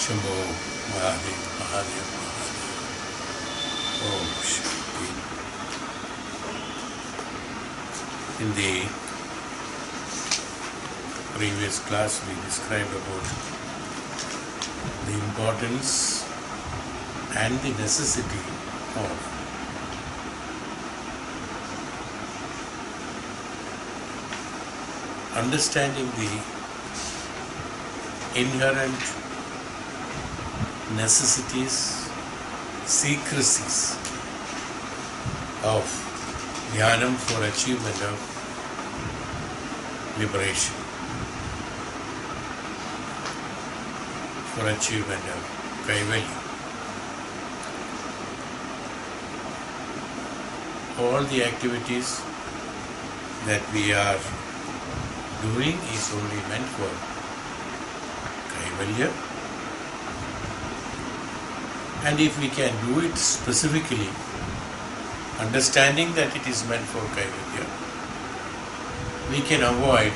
Shambho Mahadev, Mahadev, Mahadev. Om Shanti. In the previous class, we described about the importance and the necessity of understanding the inherent necessities, secrecies of Dhyanam for achievement of liberation, for achievement of Kaivalya. All the activities that we are doing is only meant for Kaivalya. And if we can do it specifically, understanding that it is meant for Kaivalya, we can avoid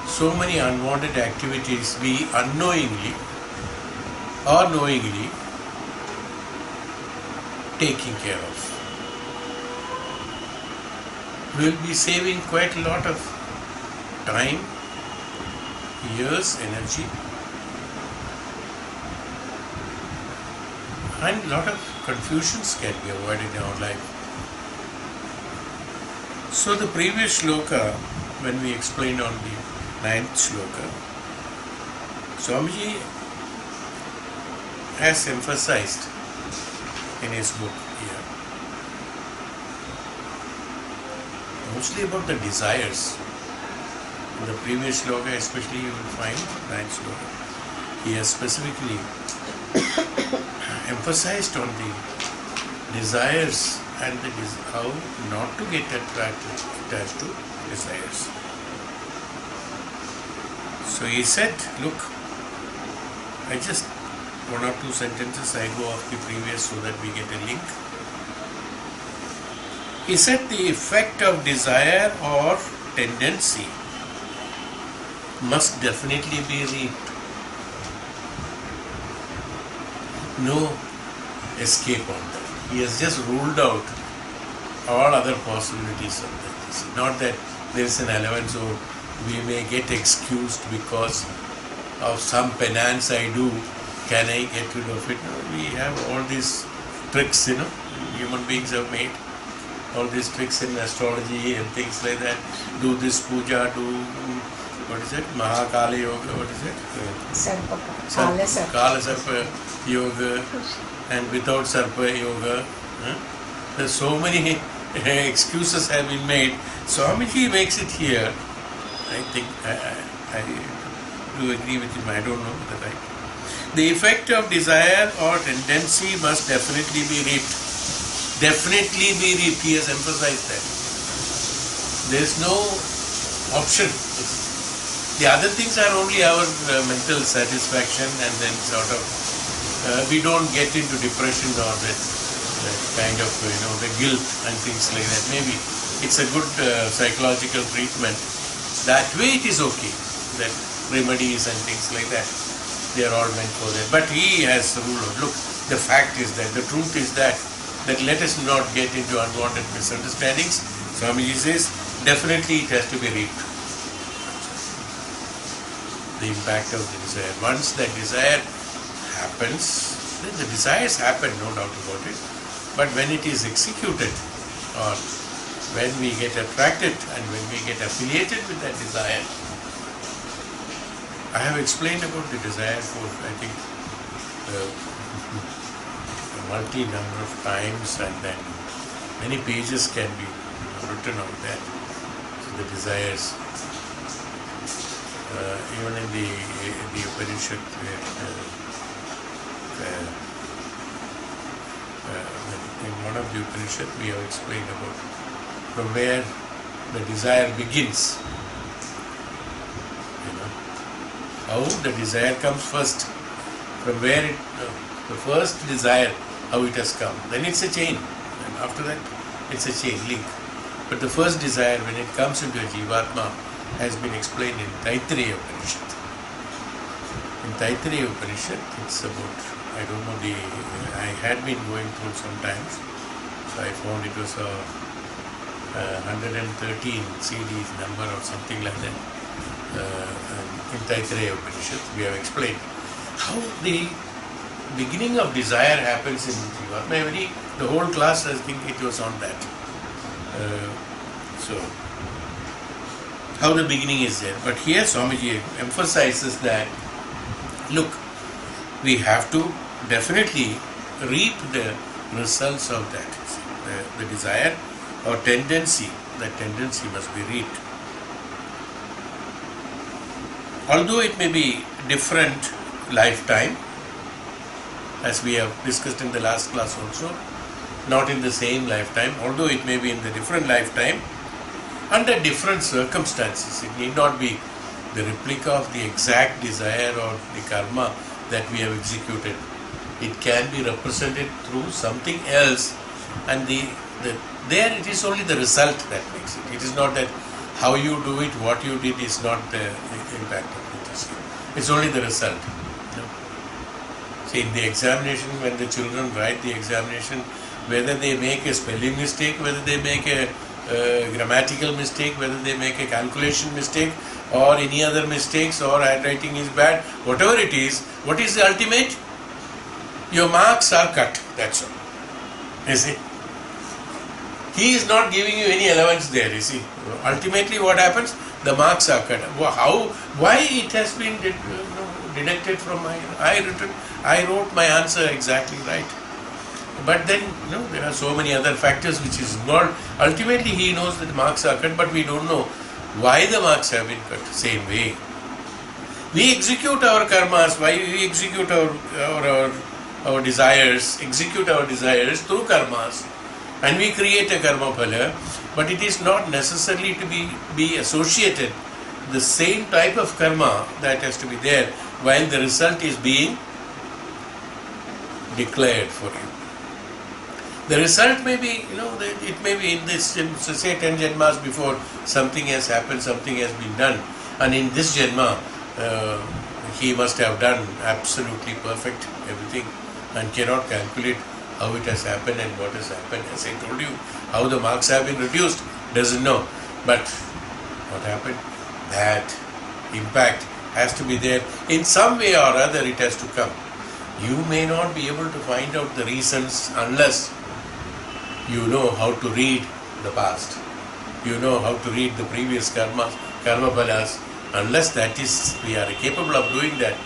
so many unwanted activities we unknowingly or knowingly taking care of. We will be saving quite a lot of time, years, energy, and a lot of confusions can be avoided in our life. So the previous shloka, when we explained on the 9th shloka, Swamiji has emphasized in his book here, mostly about the desires. In the previous shloka especially you will find, 9th shloka, he has specifically emphasized on the desires and how not to get attached to desires. So he said, look, I just one or two sentences I go off the previous so that we get a link. He said the effect of desire or tendency must definitely be reaped. No escape on that. He has just ruled out all other possibilities of that. Not that there is an element, so we may get excused because of some penance I do. Can I get rid of it? No, we have all these tricks, human beings have made all these tricks in astrology and things like that. Do this puja, do what is it? Mahakala Yoga, what is it? Kala Sarpa Yoga, and without Sarpa Yoga. There's so many excuses have been made. Swamiji makes it here. I think I do agree with him. I don't know that the effect of desire or tendency must definitely be reaped. Definitely be reaped. He has emphasized that. There is no option. The other things are only our mental satisfaction, and then sort of we don't get into depression or that kind of the guilt and things like that. Maybe it's a good psychological treatment. That way it is okay. That remedies and things like that, they are all meant for that. But he has ruled out. Look, the fact is that the truth is that let us not get into unwanted misunderstandings. Swamiji says definitely it has to be reaped. The impact of the desire. Once that desire happens, then the desires happen, no doubt about it. But when it is executed, or when we get attracted and when we get affiliated with that desire, I have explained about the desire for, I think, a multi-number of times, and then many pages can be written on that. So the desires. Even in the Upanishad, in one of the Upanishad, we have explained about from where the desire begins. How the desire comes first, from where the first desire, how it has come. Then it's a chain, and after that, it's a chain link. But the first desire, when it comes into a Jivatma, has been explained in Taittiriya Upanishad. In Taittiriya Upanishad, it's about, I don't know I had been going through sometimes, so I found it was a 113 CDs number or something like that. In Taittiriya Upanishad, we have explained how the beginning of desire happens in Jivatma. The whole class, I think it was on that. So, how the beginning is there. But here Swamiji emphasizes that, look, we have to definitely reap the results of that. The desire or tendency, that tendency must be reaped. Although it may be different lifetime, as we have discussed in the last class also, not in the same lifetime, although it may be in the different lifetime, under different circumstances. It need not be the replica of the exact desire or the karma that we have executed. It can be represented through something else, and there it is only the result that makes it. It is not that how you do it, what you did is not the impact of it. It's only the result. See, in the examination, when the children write the examination, whether they make a spelling mistake, whether they make a grammatical mistake, whether they make a calculation mistake or any other mistakes, or handwriting is bad, whatever it is, what is the ultimate? Your marks are cut, that's all. You see? He is not giving you any allowance there, you see. Ultimately what happens? The marks are cut. Why it has been deducted from my, I wrote my answer exactly right. But then, there are so many other factors which is not, ultimately he knows that the marks are cut, but we don't know why the marks have been cut. Same way. We execute our karmas, why we execute our desires, execute our desires through karmas, and we create a karma phala, but it is not necessarily to be associated the same type of karma that has to be there while the result is being declared for you. The result may be, it may be in this, say 10 janmas before, something has happened, something has been done, and in this janma, he must have done absolutely perfect everything and cannot calculate how it has happened and what has happened. As I told you, how the marks have been reduced, doesn't know. But what happened? That impact has to be there. In some way or other, it has to come. You may not be able to find out the reasons unless you know how to read the past. You know how to read the previous karma phalas. Unless that is, we are capable of doing that,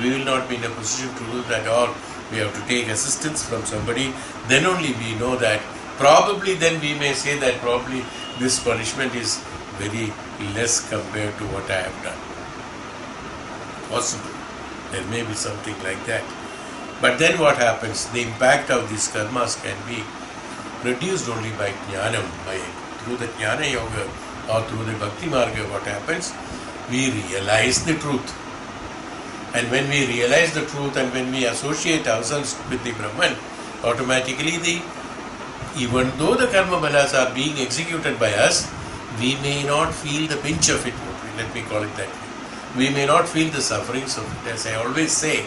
we will not be in a position to do that, or we have to take assistance from somebody. Then only we know that. Probably then we may say that probably this punishment is very less compared to what I have done. Possible. There may be something like that. But then what happens? The impact of these karmas can be reduced only by jnanam, through the jnana yoga or through the bhakti marga. What happens? We realize the truth. And when we realize the truth and when we associate ourselves with the Brahman, automatically even though the karma balas are being executed by us, we may not feel the pinch of it. Let me call it that way. We may not feel the sufferings of it. As I always say,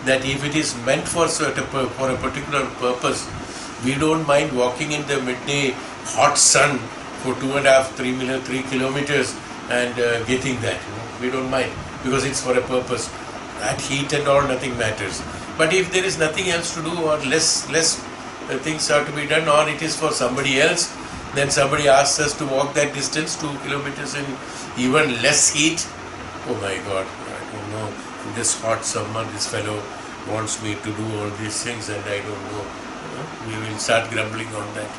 that if it is meant for a particular purpose, we don't mind walking in the midday hot sun for 3 kilometers and getting that. We don't mind, because it's for a purpose. That heat and all, nothing matters. But if there is nothing else to do, or less things are to be done, or it is for somebody else, then somebody asks us to walk that distance, 2 kilometers in even less heat. Oh my God, I don't know. In this hot summer, this fellow wants me to do all these things, and I don't know. We will start grumbling on that.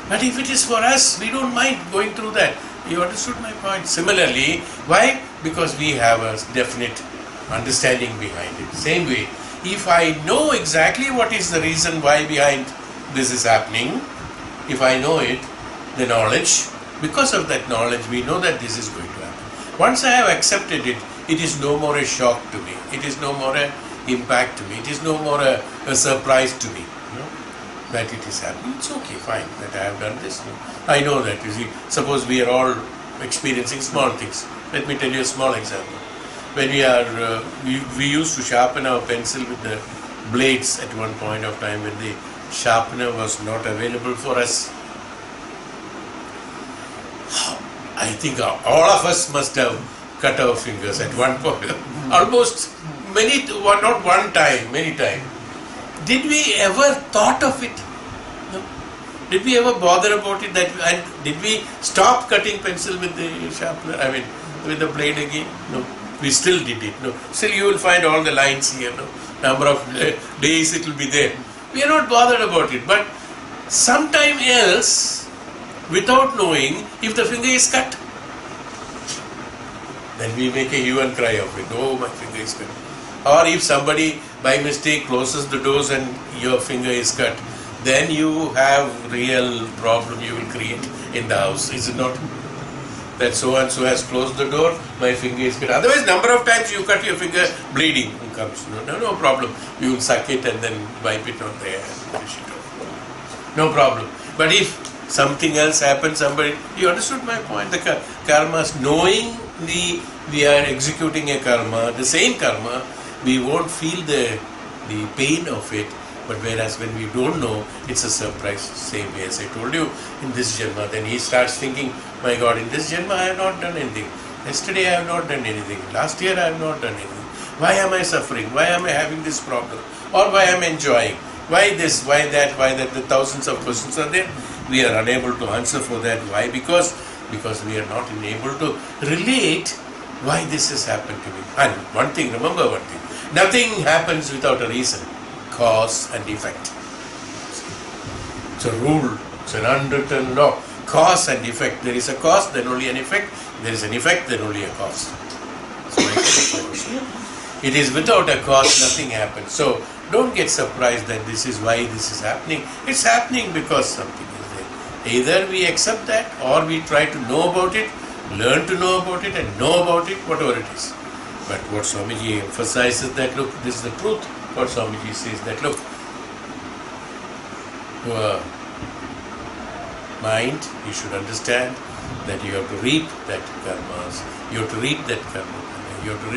But if it is for us, we don't mind going through that. You understood my point? Similarly, why? Because we have a definite understanding behind it. Same way, if I know exactly what is the reason why behind this is happening, if I know it, the knowledge, because of that knowledge, we know that this is going to happen. Once I have accepted it, it is no more a shock to me. It is no more an impact to me. It is no more a surprise to me. That it is happening. It's okay, fine, that I have done this. I know that, you see. Suppose we are all experiencing small things. Let me tell you a small example. when we used to sharpen our pencil with the blades at one point of time when the sharpener was not available for us. I think all of us must have cut our fingers at one point. Almost not one time, many times. Did we ever thought of it? No. Did we ever bother about it? And did we stop cutting pencil with the sharpener? I mean, with the blade again? No. We still did it. No. Still you will find all the lines here. No. Number of days it will be there. We are not bothered about it. But sometime else, without knowing, if the finger is cut, then we make a hue and cry of it. Oh, my finger is cut. Or if somebody by mistake closes the doors and your finger is cut, then you have real problem you will create in the house, is it not? That so and so has closed the door, my finger is cut. Otherwise, number of times you cut your finger, bleeding comes. No problem. You will suck it and then wipe it on there and finish it off. No problem. But if something else happens, you understood my point. The karmas, knowing we are executing a karma, the same karma, we won't feel the pain of it. But whereas when we don't know, it's a surprise. Same way as I told you, in this janma, then he starts thinking, my God, in this janma I have not done anything. Yesterday I have not done anything. Last year I have not done anything. Why am I suffering? Why am I having this problem? Or why am I enjoying? Why this? Why that? Why that? The thousands of questions are there. We are unable to answer for that. Why? Because we are not able to relate why this has happened to me. And one thing, remember one thing. Nothing happens without a reason. Cause and effect. It's a rule. It's an unwritten law. Cause and effect. There is a cause, then only an effect. There is an effect, then only a cause. It is without a cause, nothing happens. So don't get surprised that this is why this is happening. It's happening because something is there. Either we accept that or we try to know about it, learn to know about it and know about it, whatever it is. But what Swamiji emphasizes that, look, this is the truth. What Swamiji says that, look, mind, you should understand that you have to reap that karmas. You have to reap that karma. You have to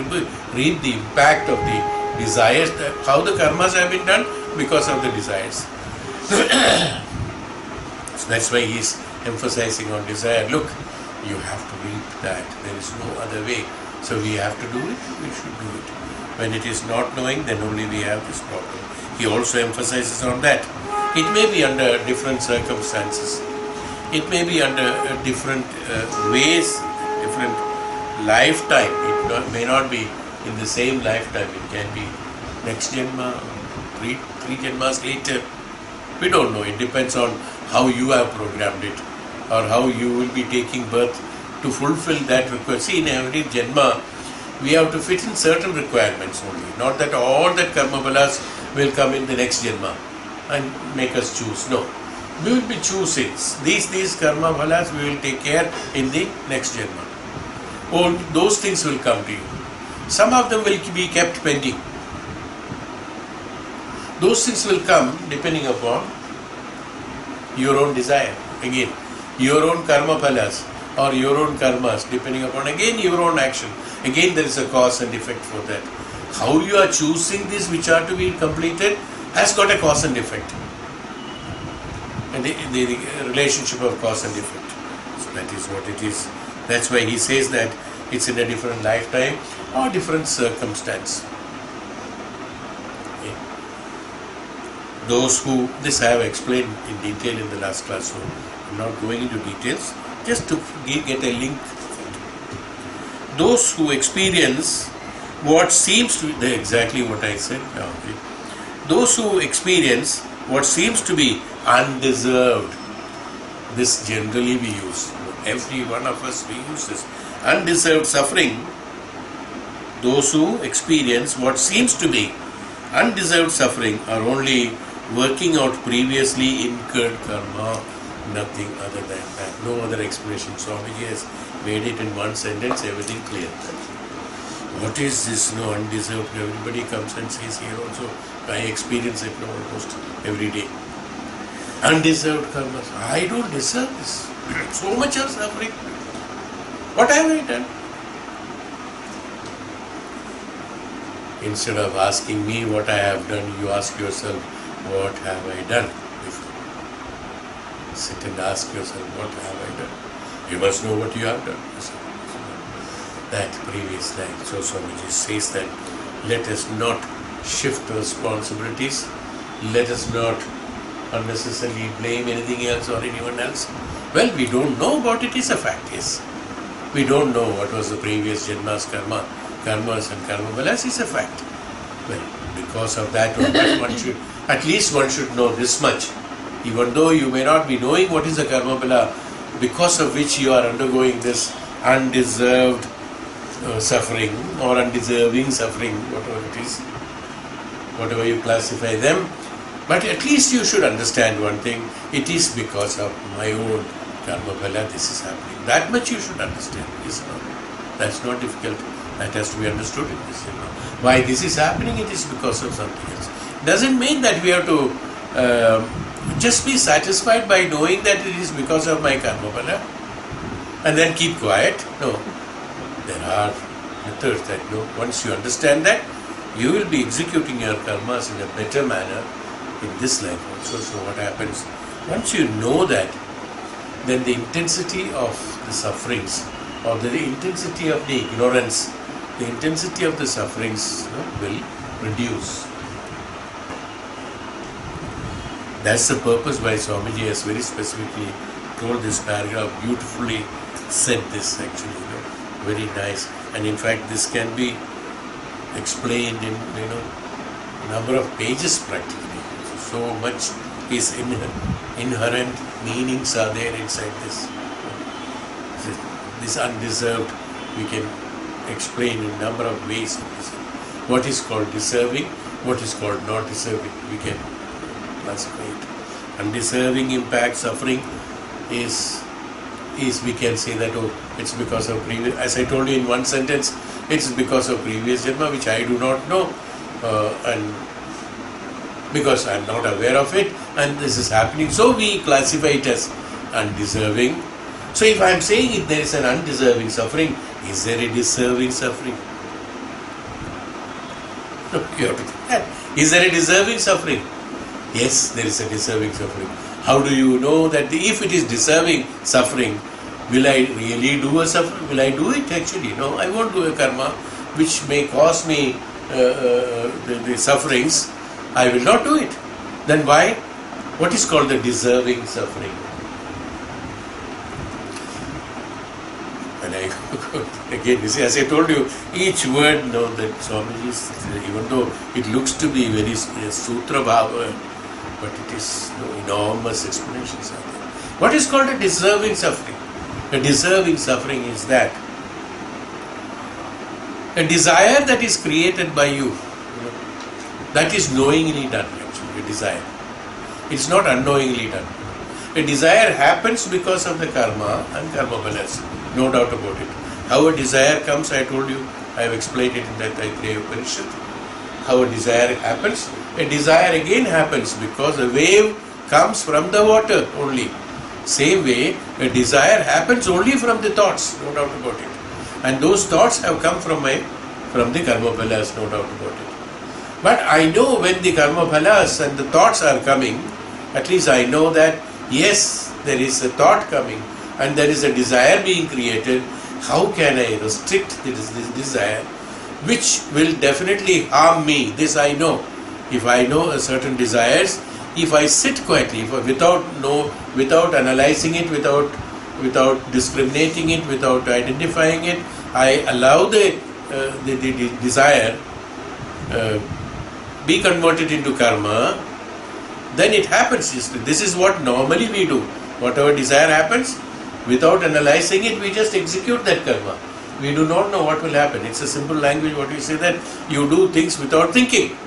reap the impact of the desires. How the karmas have been done? Because of the desires. So that's why he is emphasizing on desire. Look, you have to reap that. There is no other way. So we have to do it. We should do it. When it is not knowing, then only we have this problem. He also emphasizes on that. It may be under different circumstances. It may be under different ways, different lifetime. It may not be in the same lifetime. It can be next janma, three janmas later. We don't know. It depends on how you have programmed it or how you will be taking birth to fulfill that requirement. See, in every janma, we have to fit in certain requirements only. Not that all that karma balas will come in the next janma and make us choose. No. We will be choosing. These karma balas we will take care in the next janma. All those things will come to you. Some of them will be kept pending. Those things will come depending upon your own desire. Again, your own karma phalas or your own karmas, depending upon again your own action. Again there is a cause and effect for that. How you are choosing this which are to be completed has got a cause and effect. And the relationship of cause and effect. So that is what it is. That's why he says that it's in a different lifetime or different circumstance. Okay. Those who, this I have explained in detail in the last class, so I'm not going into details, just to get a link. Those who experience what seems to be, exactly what I said. Okay. Those who experience what seems to be undeserved, this generally we use. Every one of us, we use this. Undeserved suffering. Those who experience what seems to be undeserved suffering are only working out previously incurred karma, nothing other than that. No other explanation. Swamiji has made it in one sentence, everything clear. What is this? No, undeserved. Everybody comes and says here also, I experience it almost every day. Undeserved karmas. I don't deserve this. So much of suffering. What have I done? Instead of asking me what I have done, you ask yourself, what have I done? Sit and ask yourself, what have I done? You must know what you have done. That previous line. So Swamiji says that let us not shift responsibilities, let us not unnecessarily blame anything else or anyone else. Well, we don't know about it, is a fact, yes. We don't know what was the previous Janma's karmas and karma balas is a fact. Well, because of that, at least one should know this much. Even though you may not be knowing what is the karma bala, because of which you are undergoing this undeserved suffering or undeserving suffering, whatever it is, whatever you classify them. But at least you should understand one thing, it is because of my own karma bala this is happening. That much you should understand. That's not difficult. That has to be understood in this. Why this is happening, it is because of something else. Doesn't mean that we have to just be satisfied by knowing that it is because of my karma bala and then keep quiet. No. There are methods that once you understand that, you will be executing your karmas in a better manner in this life also. So what happens? Once you know that, then the intensity of the sufferings or the intensity of the ignorance, the intensity of the sufferings will reduce. That's the purpose why Swamiji has very specifically told this paragraph, beautifully said this actually, very nice. And in fact, this can be explained in number of pages practically. So much is inherent meanings are there inside this. This undeserved, we can explain in number of ways. What is called deserving, what is called not deserving, we can classify it. Undeserving impact, suffering is we can say that it's because of previous, as I told you in one sentence, it's because of previous Janma which I do not know and because I am not aware of it and this is happening, so we classify it as undeserving. So if I am saying if there is an undeserving suffering, is there a deserving suffering? No, you have to think that. Is there a deserving suffering? Yes, there is a deserving suffering. How do you know that if it is deserving suffering, will I really do a suffering? Will I do it actually? No, I won't do a karma which may cause me the sufferings. I will not do it. Then why? What is called the deserving suffering? And again, you see, as I told you, each word that Swamiji's, even though it looks to be very sutra bhava, but it is enormous explanations are there. What is called a deserving suffering? A deserving suffering is that a desire that is created by you, that is knowingly done actually, a desire. It's not unknowingly done. A desire happens because of the karma and karma balas, no doubt about it. How a desire comes, I told you, I have explained it in that Taittiriya Upanishad. How a desire happens. A desire again happens because a wave comes from the water only. Same way, a desire happens only from the thoughts, no doubt about it. And those thoughts have come from the karma balas, no doubt about it. But I know when the karma balas and the thoughts are coming, at least I know that yes, there is a thought coming and there is a desire being created. How can I restrict this desire, which will definitely harm me? This I know. If I know a certain desires, if I sit quietly, without analyzing it, without discriminating it, without identifying it, I allow the desire be converted into karma, then it happens. This is what normally we do. Whatever desire happens, without analyzing it, we just execute that karma. We do not know what will happen. It's a simple language. What we say that you do things without thinking.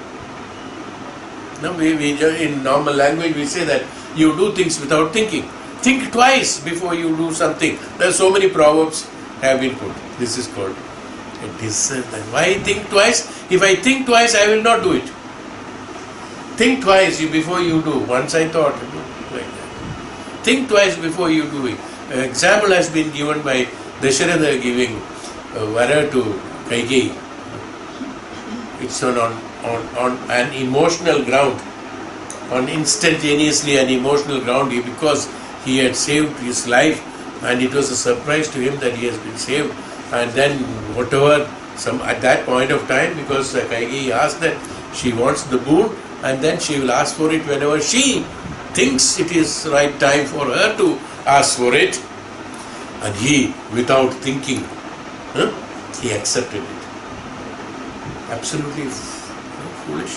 No, in normal language we say that you do things without thinking. Think twice before you do something. There are so many proverbs have been put. This is called a discernment. Why think twice? If I think twice, I will not do it. Think twice before you do. Once I thought, like that. Think twice before you do it. An example has been given by Dasharatha giving vara to Kaikeyi. It's on an emotional ground, on instantaneously an emotional ground, because he had saved his life, and it was a surprise to him that he has been saved. And then whatever, at that point of time, because Kaikeyi asked that she wants the boon, and then she will ask for it whenever she thinks it is right time for her to ask for it. And he, without thinking, he accepted it. Absolutely foolish.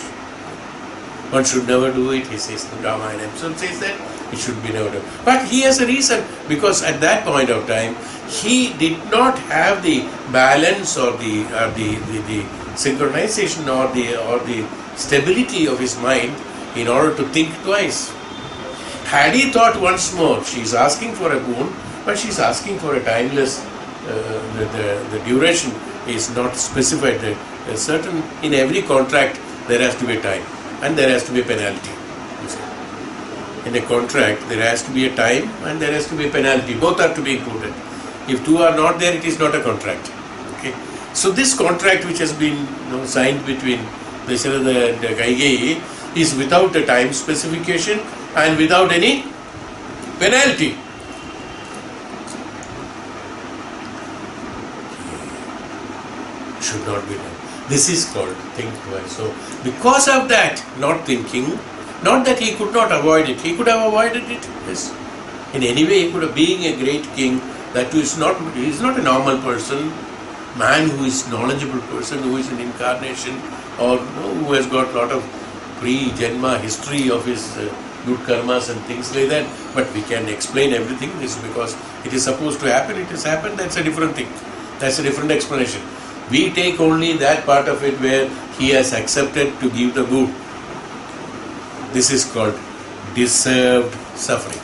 One should never do it, he says. The Ramayana himself says that it should be never done. But he has a reason, because at that point of time, he did not have the balance or the synchronization or the stability of his mind in order to think twice. Had he thought once more, she is asking for a boon, but she is asking for a timeless, the duration is not specified. A certain, in every contract there has to be a time and there has to be a penalty. In a contract there has to be a time and there has to be a penalty. Both are to be included. If two are not there, it is not a contract. Okay. So this contract which has been signed between Dasharatha and Kaikeyi is without a time specification and without any penalty. Should not be done. This is called think twice. So because of that, not thinking, not that he could not avoid it, he could have avoided it. Yes. In any way, he could have, being a great king, that he is not a normal person, man who is knowledgeable person, who is an incarnation, or who has got a lot of pre-Janma history of his good karmas and things like that. But we can explain everything. This is because it is supposed to happen, it has happened, that's a different thing. That's a different explanation. We take only that part of it where he has accepted to give the boon. This is called deserved suffering.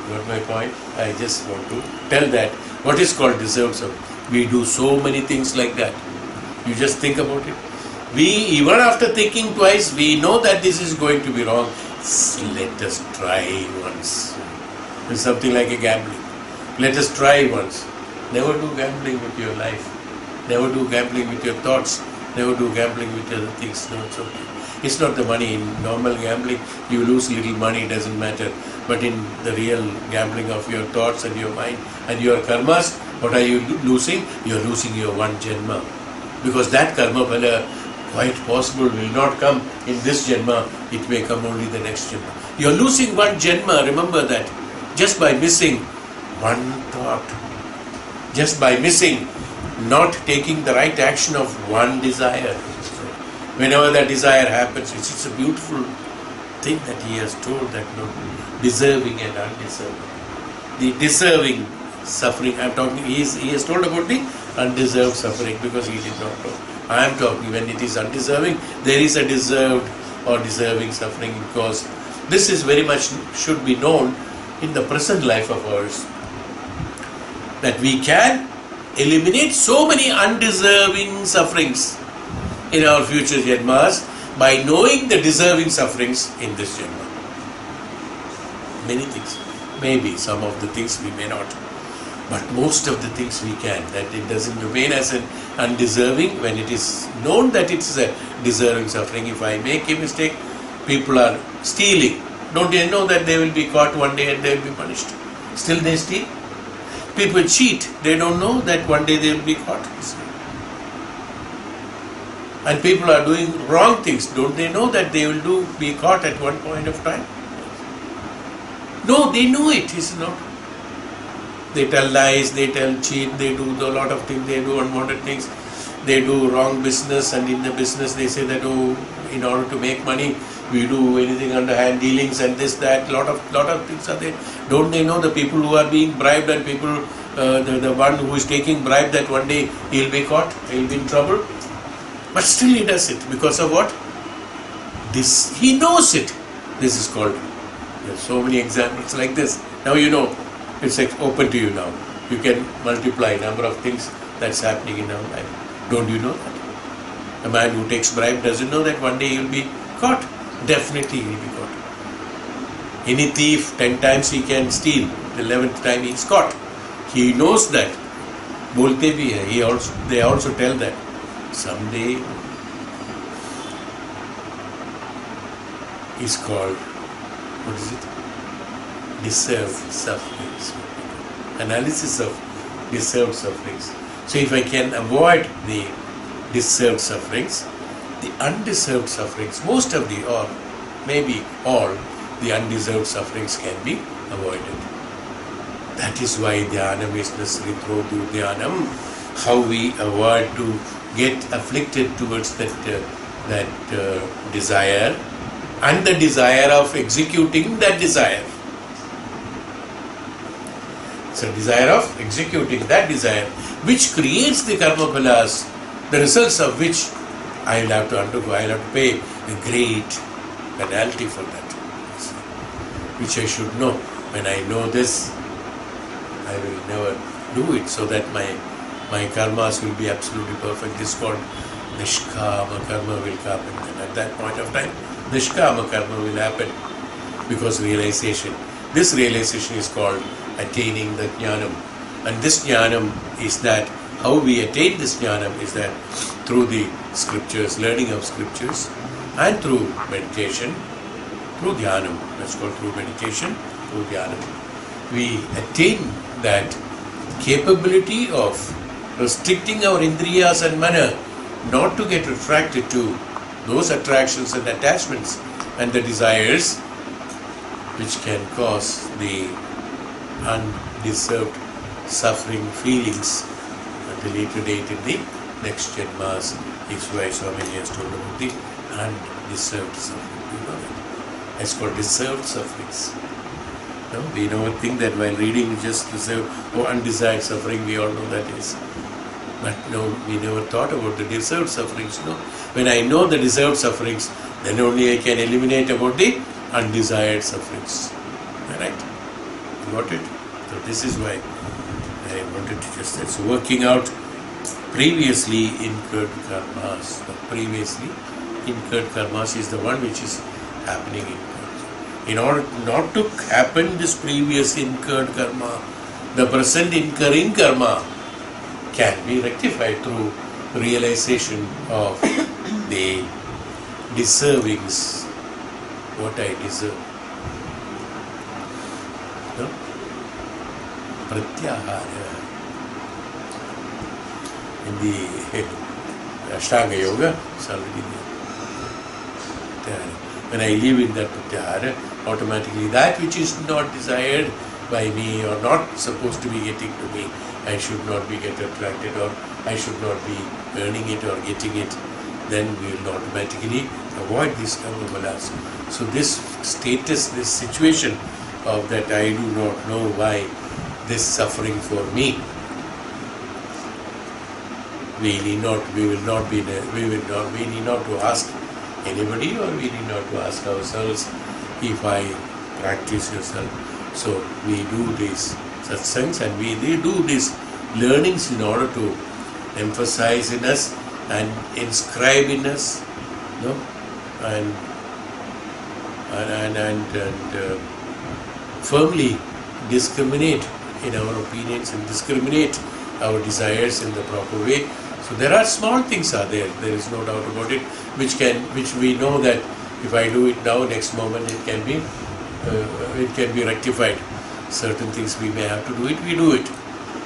Got my point? I just want to tell that what is called deserved suffering. We do so many things like that. You just think about it. We, even after thinking twice, we know that this is going to be wrong. Let us try once. It's something like a gambling. Let us try once. Never do gambling with your life. Never do gambling with your thoughts. Never do gambling with other things. No, it's okay. It's not the money. In normal gambling, you lose little money, it doesn't matter. But in the real gambling of your thoughts and your mind and your karmas, what are you losing? You are losing your one janma. Because that karma phala, quite possible, will not come in this janma. It may come only the next janma. You are losing one janma, remember that. Just by missing one thought. Just by missing, not taking the right action of one desire. Whenever that desire happens, it's a beautiful thing that he has told, that deserving and undeserving. The deserving suffering, I'm talking, he has told about the undeserved suffering because he did not know. I am talking when it is undeserving, there is a deserved or deserving suffering, because this is very much should be known in the present life of ours. That we can eliminate so many undeserving sufferings in our future janmas by knowing the deserving sufferings in this janma. Many things. Maybe some of the things we may not. But most of the things we can. That it doesn't remain as an undeserving when it is known that it's a deserving suffering. If I make a mistake, people are stealing. Don't they know that they will be caught one day and they will be punished? Still they steal. People cheat. They don't know that one day they will be caught. And people are doing wrong things. Don't they know that they will be caught at one point of time? No, they know it. It's not. They tell lies, they tell cheat, they do a lot of things, they do unwanted things. They do wrong business, and in the business they say that, in order to make money, we do anything underhand dealings and this, that, lot of things are there. Don't they know the people who are being bribed and people, the one who is taking bribe, that one day he'll be caught, he'll be in trouble. But still he does it. Because of what? This, he knows it. This is called, there's so many examples like this. Now you know, it's open to you now. You can multiply number of things that's happening in our life. Don't you know that? A man who takes bribe doesn't know that one day he will be caught. Definitely he will be caught. Any thief, 10 times he can steal, the 11th time he is caught. He knows that. Bolte bhi hai. They also tell that. someday is called, what is it? Deserved sufferings. Analysis of deserved sufferings. So if I can avoid the deserved sufferings, the undeserved sufferings, most of the, or maybe all the undeserved sufferings can be avoided. That is why Dhyanam is necessary through Dhyanam, how we avoid to get afflicted towards that desire and the desire of executing that desire. It's a desire of executing that desire which creates the karma phalas, the results of which I will have to undergo, I will have to pay a great penalty for that, which I should know. When I know this, I will never do it, so that my karmas will be absolutely perfect. This is called Nishkama karma will happen. And at that point of time, Nishkama karma will happen because realization. This realization is called attaining the Jnanam. And this Jnanam is that, how we attain this Jnanam is that through the scriptures, learning of scriptures, and through meditation, through Dhyanam. That's called through meditation, through Dhyanam. We attain that capability of restricting our indriyas and mana, not to get attracted to those attractions and attachments and the desires which can cause the undeserved suffering feelings at a later date in the next Janmas. Is why Swamiji has told about the undeserved suffering. You know that? It's called deserved sufferings. No? We never think that while reading just deserved or undesired suffering, we all know that is. But no, we never thought about the deserved sufferings. No? When I know the deserved sufferings, then only I can eliminate about the undesired sufferings. Alright? You got it? So this is why I wanted to just say. So working out previously incurred karmas. The previously incurred karmas is the one which is happening in karma. In order not to happen this previous incurred karma, the present incurring karma can be rectified through realization of the deservings, what I deserve. No? Pratyahara. In the Ashtanga Yoga, it's already there. When I live in that Pratyahara, automatically that which is not desired by me or not supposed to be getting to me, I should not be get attracted, or I should not be earning it or getting it, then we will automatically avoid these karma phalas. So this status, this situation of that I do not know why this suffering for me, we need not to ask anybody, or we need not to ask ourselves if I practice yourself. So we do these satsangs and we do these learnings in order to emphasize in us and inscribe in us, no, and firmly discriminate in our opinions and discriminate our desires in the proper way. So there are small things are there is no doubt about it, which we know that if I do it now, next moment it can be rectified. Certain things we may have to do it, we do it.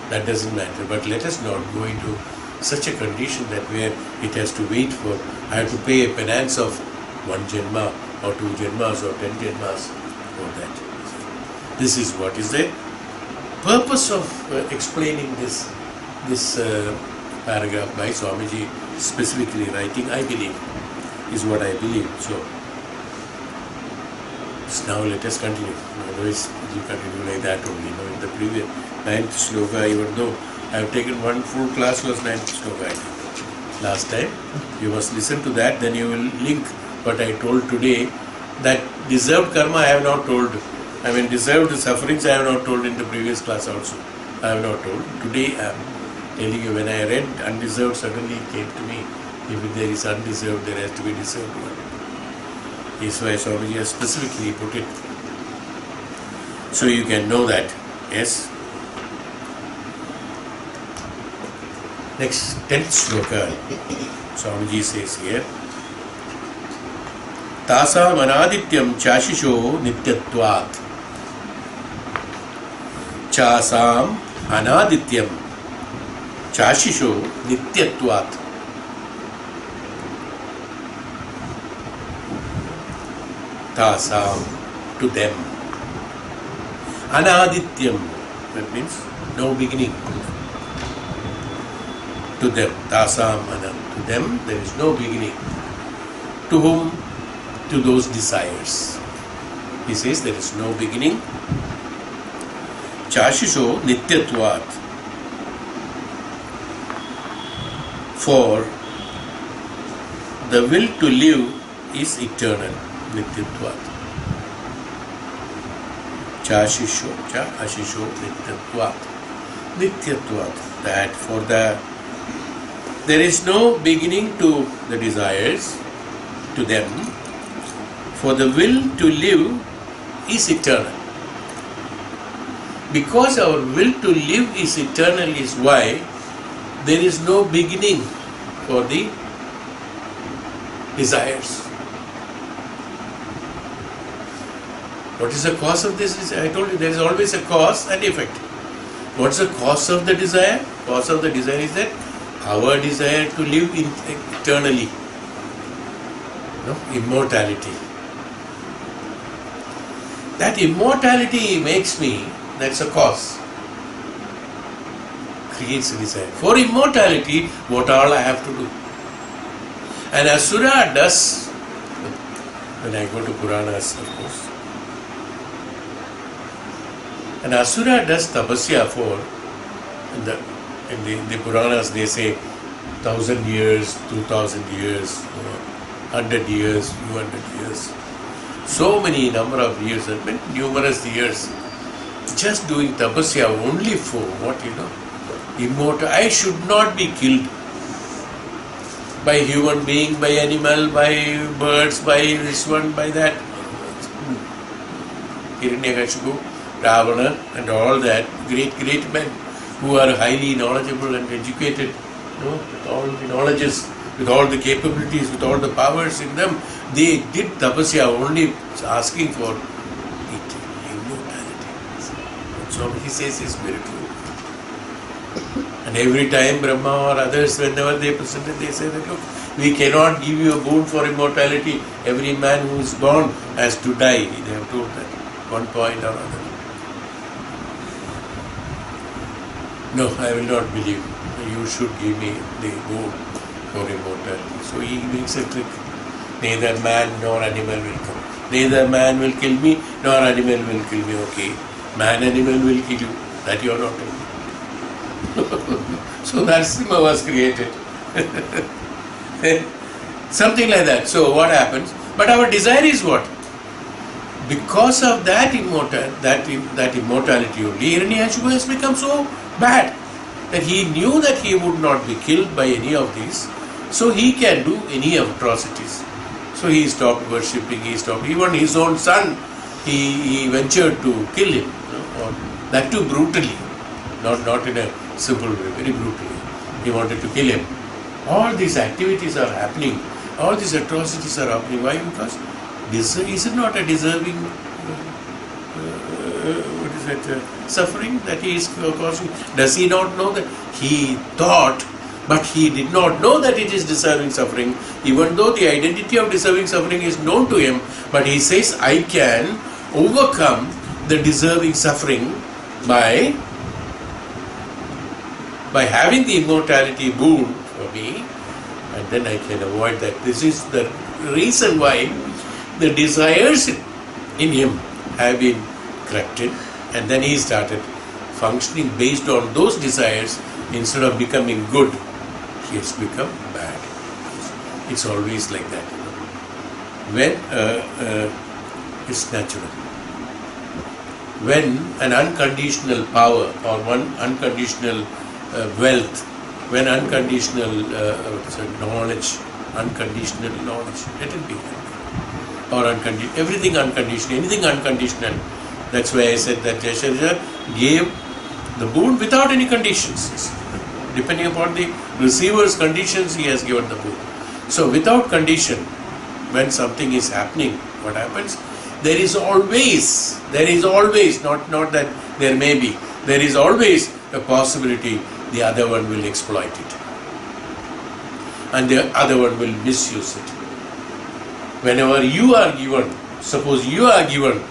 That doesn't matter. But let us not go into such a condition that where it has to wait for, I have to pay a penance of 1 janma or 2 janmas or 10 janmas for that. This is what is the purpose of explaining this paragraph by Swamiji specifically writing, I believe, is what I believe. So now let us continue. Otherwise, you continue like that only. In the previous 9th sloka, even though I have taken one full class, was 9th sloka, I think. Last time, you must listen to that, then you will link what I told today. That deserved karma I have not told. I mean, deserved sufferings I have not told in the previous class also. I have not told. Today I am telling you, when I read undeserved, suddenly it came to me. If there is undeserved, there has to be deserved one. Is why Swamiji has specifically put it. So you can know that. Yes? Next, 10th sloka. Swamiji says here, Tasam anadityam chashisho nityatvat. Chasam anadityam chashisho nityatvat. Tasam, to them. Anadityam, that means no beginning. To them, Tasam Anam, to them there is no beginning. To whom? To those desires. He says there is no beginning. Chashisho Nityatvat. For the will to live is eternal. Nityatvat. Chashisho, Ashisho Nityatvat. Nityatvat. That for there is no beginning to the desires, to them. For the will to live is eternal. Because our will to live is eternal is why there is no beginning for the desires. What is the cause of this? I told you there is always a cause and effect. What is the cause of the desire? Cause of the desire is that our desire to live eternally. Immortality. That immortality makes me, that's a cause. Creates a desire. For immortality, what all I have to do? An asura does, when I go to Puranas, of course, an asura does tapasya for, in the Puranas they say 1,000 years, 2,000 years, 100 years, 200 years. So many number of years, numerous years, just doing tapasya only for what, immortal. I should not be killed by human being, by animal, by birds, by this one, by that. Hiranyakashipu, Ravana and all that, great men who are highly knowledgeable and educated, with all the knowledges, with all the capabilities, with all the powers in them, they did tapasya only asking for immortality. So he says is very true. And every time Brahma or others, whenever they presented, they say that, look, we cannot give you a boon for immortality. Every man who is born has to die. They have told that one point or other. No, I will not believe. You should give me the boon for immortality. So he makes a trick. Neither man nor animal will come. Neither man will kill me nor animal will kill me. Okay, man animal will kill you. That you are not doing. So Narasimha was created. Something like that. So what happens? But our desire is what? Because of that immortality only, Hiranyakashipu has become so bad that he knew that he would not be killed by any of these, so he can do any atrocities. So he stopped worshipping, even his own son, he ventured to kill him, or that too brutally, not in a simple way, very brutally. He wanted to kill him. All these activities are happening, all these atrocities are happening. Why? Because this is it not a deserving suffering that he is causing? Does he not know that? He thought, but he did not know that it is deserving suffering, even though the identity of deserving suffering is known to him. But he says, I can overcome the deserving suffering by having the immortality boon for me, and then I can avoid that. This is the reason why the desires in him have been corrected, and then he started functioning based on those desires. Instead of becoming good, he has become bad. It's always like that. When it's natural. When an unconditional power or one unconditional wealth, when unconditional knowledge, let it be. Or everything unconditional, anything unconditional. That's why I said that Yashoda gave the boon without any conditions, depending upon the receiver's conditions, he has given the boon. So without condition, when something is happening, what happens? There is always, not that there may be, there is always a possibility the other one will exploit it. And the other one will misuse it. Whenever you are given, suppose you are given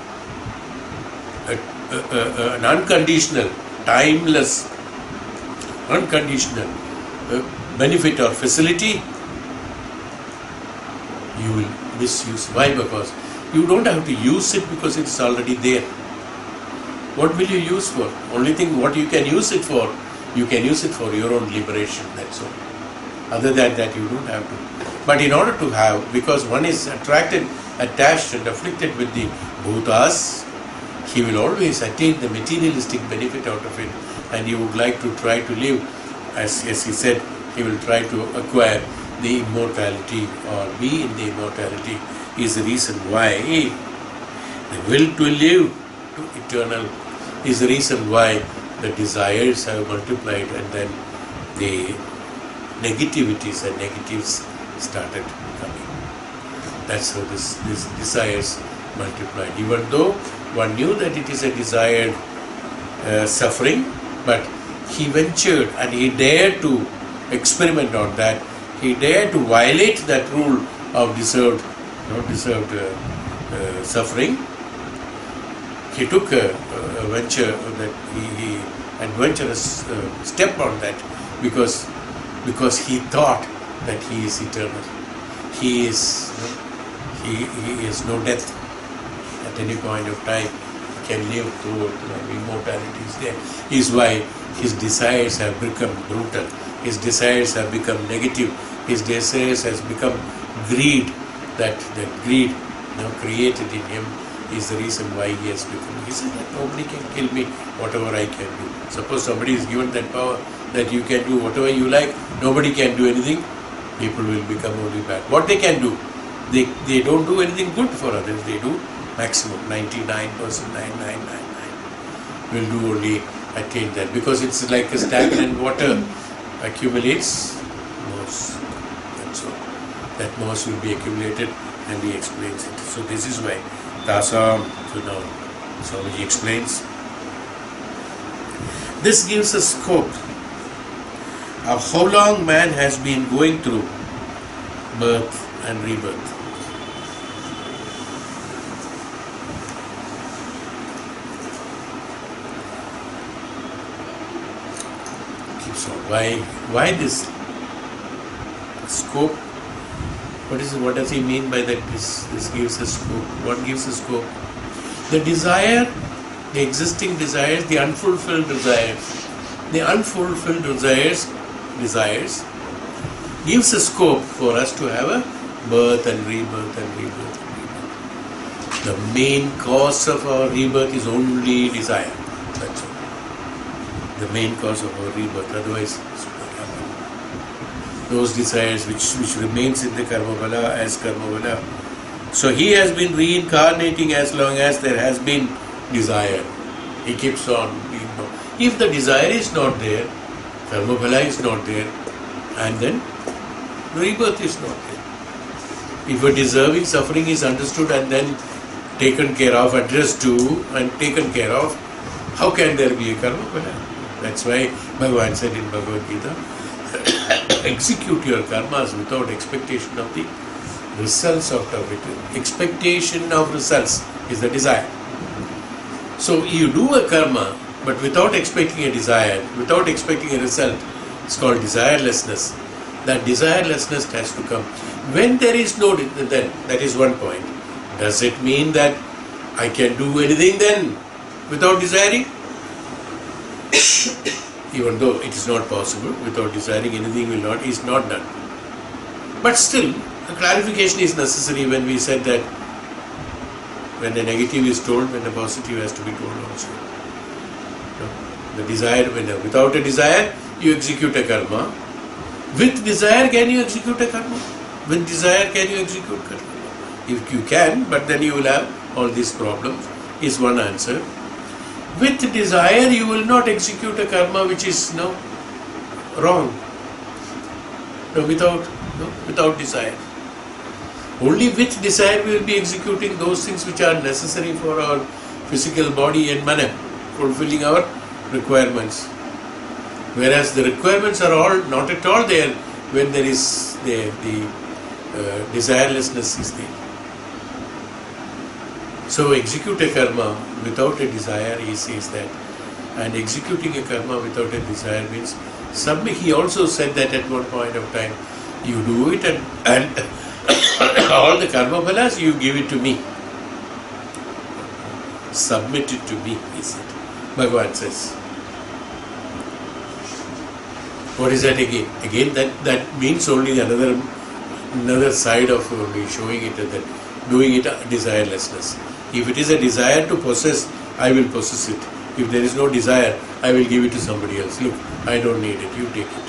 an unconditional, timeless, unconditional benefit or facility, you will misuse. Why? Because you don't have to use it because it's already there. What will you use for? Only thing what you can use it for, you can use it for your own liberation, that's all. Other than that, you don't have to. But in order to have, because one is attracted, attached and afflicted with the bhutas, he will always attain the materialistic benefit out of it, and he would like to try to live, as he said, he will try to acquire the immortality or be in the immortality is the reason why the will to live to eternal is the reason why the desires have multiplied and then the negativities and negatives started coming. That's how this desires multiplied. Even though one knew that it is a desired suffering, but he ventured and he dared to experiment on that. He dared to violate that rule of deserved suffering. He took a venture that he adventurous step on that because he thought that he is eternal. He is no death. At any point of time, he can live through immortality is there. Is why his desires have become brutal. His desires have become negative. His desires has become greed. That greed created in him is the reason why he has become. He said that nobody can kill me, whatever I can do. Suppose somebody is given that power that you can do whatever you like, nobody can do anything, people will become only bad. What they can do? They don't do anything good for others. They do maximum 99.9999 will do only attain that, because it's like a stagnant water accumulates moss, and so that moss will be accumulated, and he explains it. So this is why Tasam. So now Swamiji explains. This gives a scope of how long man has been going through birth and rebirth. So why this scope? What does he mean by that? This gives a scope. What gives a scope? The desire, the existing desires, the unfulfilled desires. The unfulfilled desires gives a scope for us to have a birth and rebirth and rebirth and rebirth. The main cause of our rebirth is only desire. That's all. The main cause of our rebirth. Otherwise, it's not happening. Those desires which remains in the karma bhala as karma bhala. So he has been reincarnating as long as there has been desire. He keeps on being born. If the desire is not there, karma bhala is not there, and then rebirth is not there. If a deserving suffering is understood and then taken care of, addressed to and taken care of, how can there be a karma bhala? That's why Bhagavan said in Bhagavad Gita, execute your karmas without expectation of the results out of it. Expectation of results is the desire. So you do a karma, but without expecting a desire, without expecting a result, it's called desirelessness. That desirelessness has to come. When there is no, then that is one point. Does it mean that I can do anything then without desiring? Even though it is not possible, without desiring anything is not done. But still, a clarification is necessary when we said that when the negative is told, when the positive has to be told also. The desire, without a desire, you execute a karma. With desire, can you execute a karma? With desire, can you execute karma? If you can, but then you will have all these problems, is one answer. With desire, you will not execute a karma which is wrong. No, without desire. Only with desire we will be executing those things which are necessary for our physical body and mana, fulfilling our requirements. Whereas the requirements are all not at all there when there is the desirelessness is there. So execute a karma without a desire, he says that. And executing a karma without a desire means submit. He also said that at one point of time, you do it and all the karma phalas, you give it to me. Submit it to me, he said. Bhagavan says. What is that again? Again, that means only another side of only showing it that doing it desirelessness. If it is a desire to possess, I will possess it. If there is no desire, I will give it to somebody else. Look, I don't need it, you take it.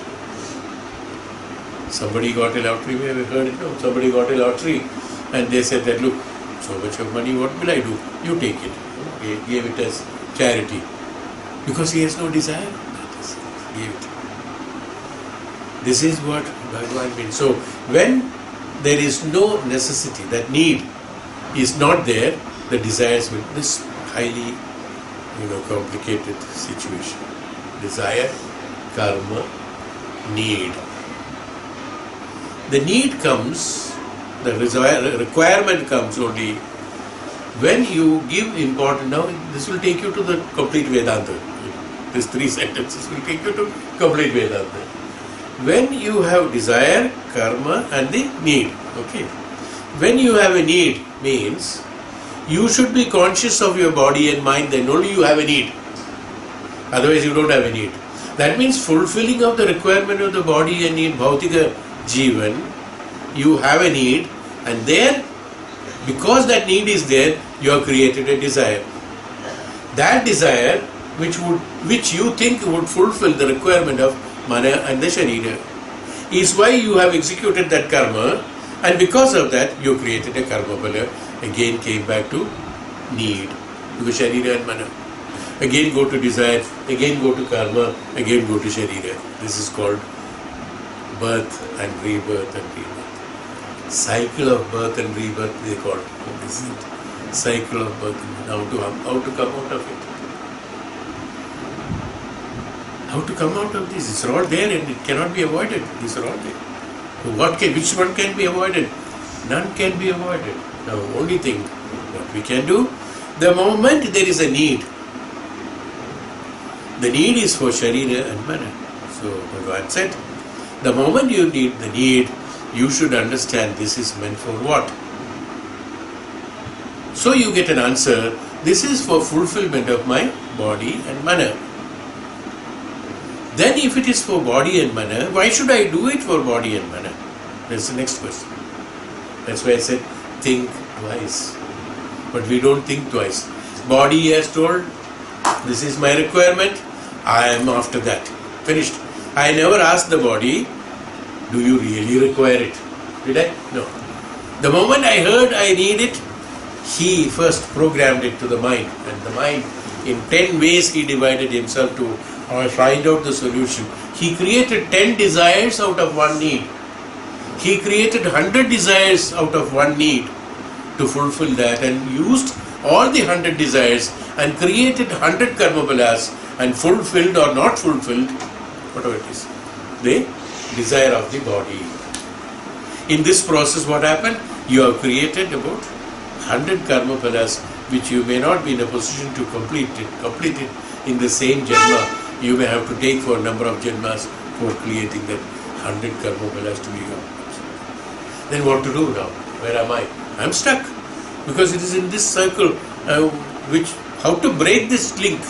Somebody got a lottery, we have heard it, no? Somebody got a lottery and they said that, look, so much of money, what will I do? You take it. He gave it as charity. Because he has no desire, gave it. This is what Bhagavan means. So, when there is no necessity, that need is not there, the desires will, this highly, complicated situation. Desire, karma, need. The need comes, the requirement comes only when you give importance. Now, this will take you to the complete Vedanta. These 3 sentences will take you to complete Vedanta. When you have desire, karma and the need, okay. When you have a need means you should be conscious of your body and mind, then only you have a need. Otherwise you don't have a need. That means fulfilling of the requirement of the body and need, Bhautika Jivan, you have a need, and there, because that need is there, you have created a desire. That desire which you think would fulfill the requirement of mana and the sharira is why you have executed that karma, and because of that you created a karma phala. Again came back to need, to the sharira and mana. Again go to desire, again go to karma, again go to sharira. This is called birth and rebirth and rebirth. Cycle of birth and rebirth they call it. This is it. Cycle of birth and how to come out of it. How to come out of this? It's all there and it cannot be avoided. These are all there. Which one can be avoided? None can be avoided. Now, only thing what we can do, the moment there is a need, the need is for sharira and mana. So, Bhagavan said, the moment you need the need, you should understand this is meant for what. So, you get an answer, this is for fulfillment of my body and mana. Then if it is for body and mana, why should I do it for body and mana? That's the next question. That's why I said, think twice. But we don't think twice. Body has told, this is my requirement, I am after that. Finished. I never asked the body, do you really require it? Did I? No. The moment I heard I need it, he first programmed it to the mind. And the mind, in 10 ways he divided himself to find out the solution. He created 10 desires out of one need. He created 100 desires out of one need to fulfill that, and used all the 100 desires and created 100 karma phalas and fulfilled or not fulfilled, whatever it is, the desire of the body. In this process, what happened? You have created about 100 karma phalas which you may not be in a position to complete it in the same janma. You may have to take for a number of janmas for creating that 100 karma phalas to be gone. Then what to do now? Where am I? I am stuck. Because it is in this circle, how to break this link?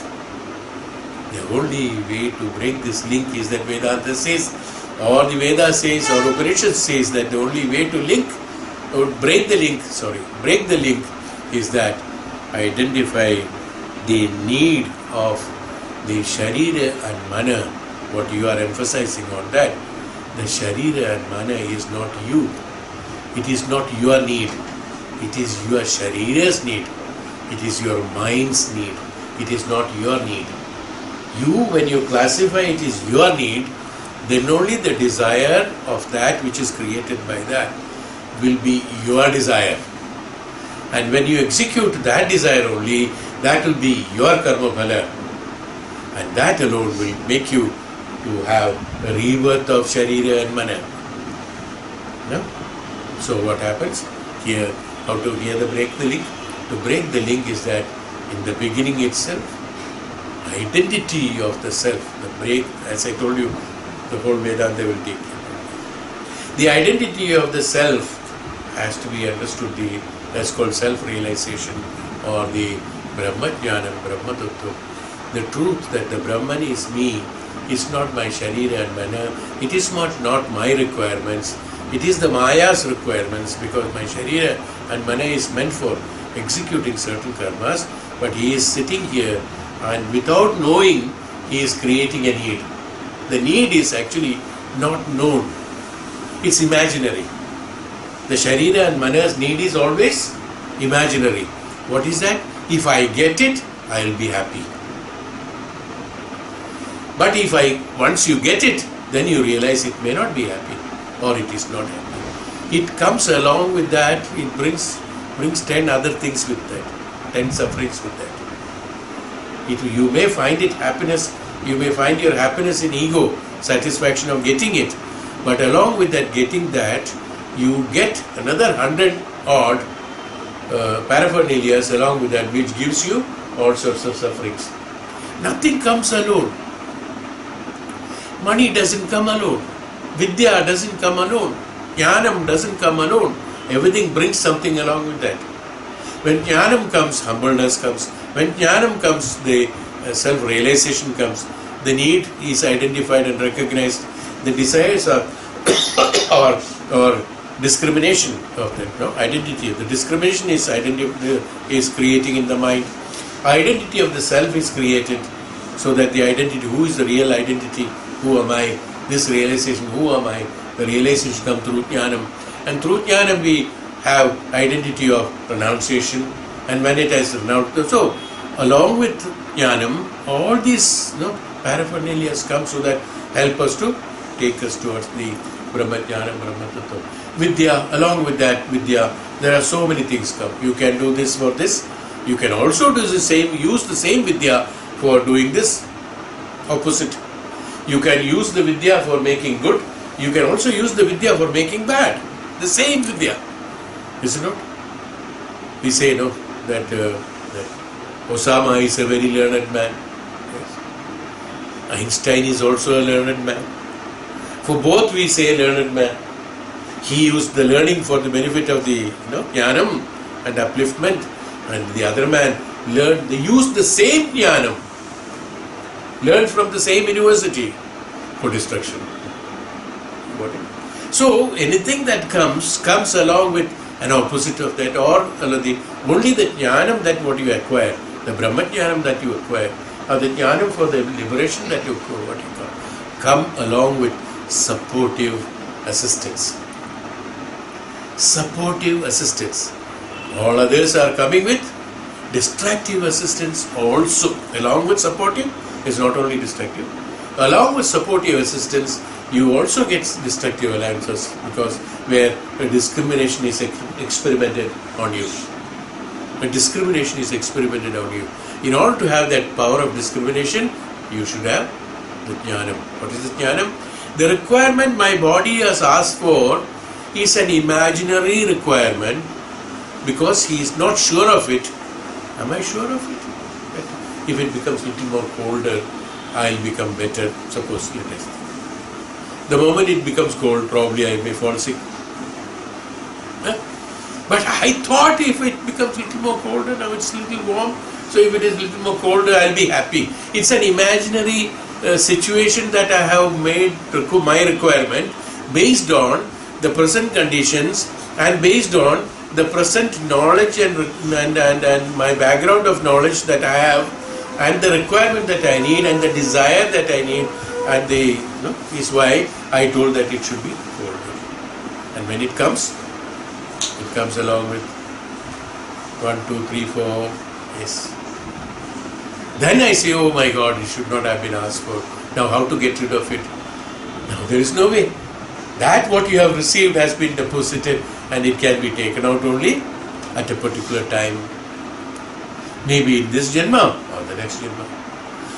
The only way to break this link is that Vedanta says, or the Veda says, or Upanishad says that the only way to break the link is that identify the need of the sharira and mana. What you are emphasizing on that, the sharira and mana is not you. It is not your need. It is your sharira's need. It is your mind's need. It is not your need. You, when you classify it is your need, then only the desire of that which is created by that will be your desire. And when you execute that desire only, that will be your karma phala. And that alone will make you to have a rebirth of sharira and mana. No? So what happens? Here, how to break the link? To break the link is that in the beginning itself, identity of the self, the break, as I told you, the whole Vedanta will take it. The identity of the self has to be understood, that's called self-realization or the Brahma Jnana, Brahma Tattva. The truth that the Brahman is me is not my Sharira and Mana, it is not my requirements, it is the Maya's requirements, because my Sharira and Mana is meant for executing certain karmas, but he is sitting here and without knowing he is creating a need. The need is actually not known, it's imaginary. The Sharira and Mana's need is always imaginary. What is that? If I get it, I will be happy. But once you get it, then you realize it may not be happy or it is not happy. It comes along with that, it brings 10 other things with that, 10 sufferings with that. You may find it happiness, you may find your happiness in ego, satisfaction of getting it, but along with that getting that, you get another 100 odd paraphernalias along with that, which gives you all sorts of sufferings. Nothing comes alone. Money doesn't come alone. Vidya doesn't come alone. Jnanam doesn't come alone. Everything brings something along with that. When Jnanam comes, humbleness comes. When Jnanam comes, the self-realization comes. The need is identified and recognized. The desires are or discrimination of that, identity. The discrimination is creating in the mind. Identity of the self is created, so that the identity, who is the real identity, who am I, this realization, who am I, the realization comes through Jnanam. And through Jnanam we have identity of renunciation, and when it has renounced, so along with Jnanam, all these paraphernalia come so that help us to take us towards the Brahma Jnana, Brahma Tattva. Vidya, along with that Vidya, there are so many things come. You can do this for this. You can also do the same, use the same Vidya for doing this opposite. You can use the Vidya for making good. You can also use the Vidya for making bad. The same Vidya. Is it not? We say that Osama is a very learned man. Yes. Einstein is also a learned man. For both we say learned man. He used the learning for the benefit of the Jnanam and upliftment, and the other man they used the same Jnanam, learned from the same university for destruction. So anything that comes along with an opposite of that, or only the Jnanam that what you acquire, the Brahma Jnanam that you acquire, or the Jnanam for the liberation that you come along with supportive assistance. Supportive assistance. All others are coming with destructive assistance also. Along with supportive is not only destructive. Along with supportive assistance, you also get destructive alliances, because where a discrimination is experimented on you. A discrimination is experimented on you. In order to have that power of discrimination, you should have the Jnanam. What is the Jnanam? The requirement my body has asked for is an imaginary requirement, because he is not sure of it. Am I sure of it? If it becomes a little more colder, I'll become better. Suppose it is. The moment it becomes cold, probably I may fall sick. But I thought if it becomes a little more colder, now it's a little warm, so if it is a little more colder, I'll be happy. It's an imaginary situation that I have made my requirement based on the present conditions and based on the present knowledge and my background of knowledge that I have, and the requirement that I need and the desire that I need, and is why I told that it should be colder. And when it comes along with 1, 2, 3, 4, yes. Then I say, oh my God, it should not have been asked for. Now how to get rid of it? Now there is no way. That what you have received has been deposited and it can be taken out only at a particular time. Maybe in this Janma or the next Janma.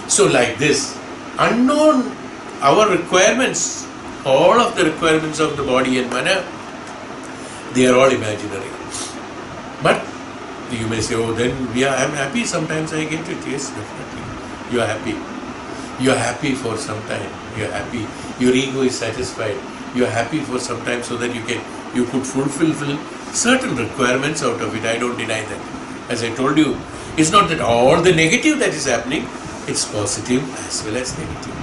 So like this, unknown, our requirements, all of the requirements of the body and mana, they are all imaginary. But you may say, oh, then I am happy, sometimes I get it. Yes, definitely. You are happy. You are happy for some time. You are happy. Your ego is satisfied. You are happy for some time so that you could fulfill certain requirements out of it. I don't deny that. As I told you, it's not that all the negative that is happening, it's positive as well as negative.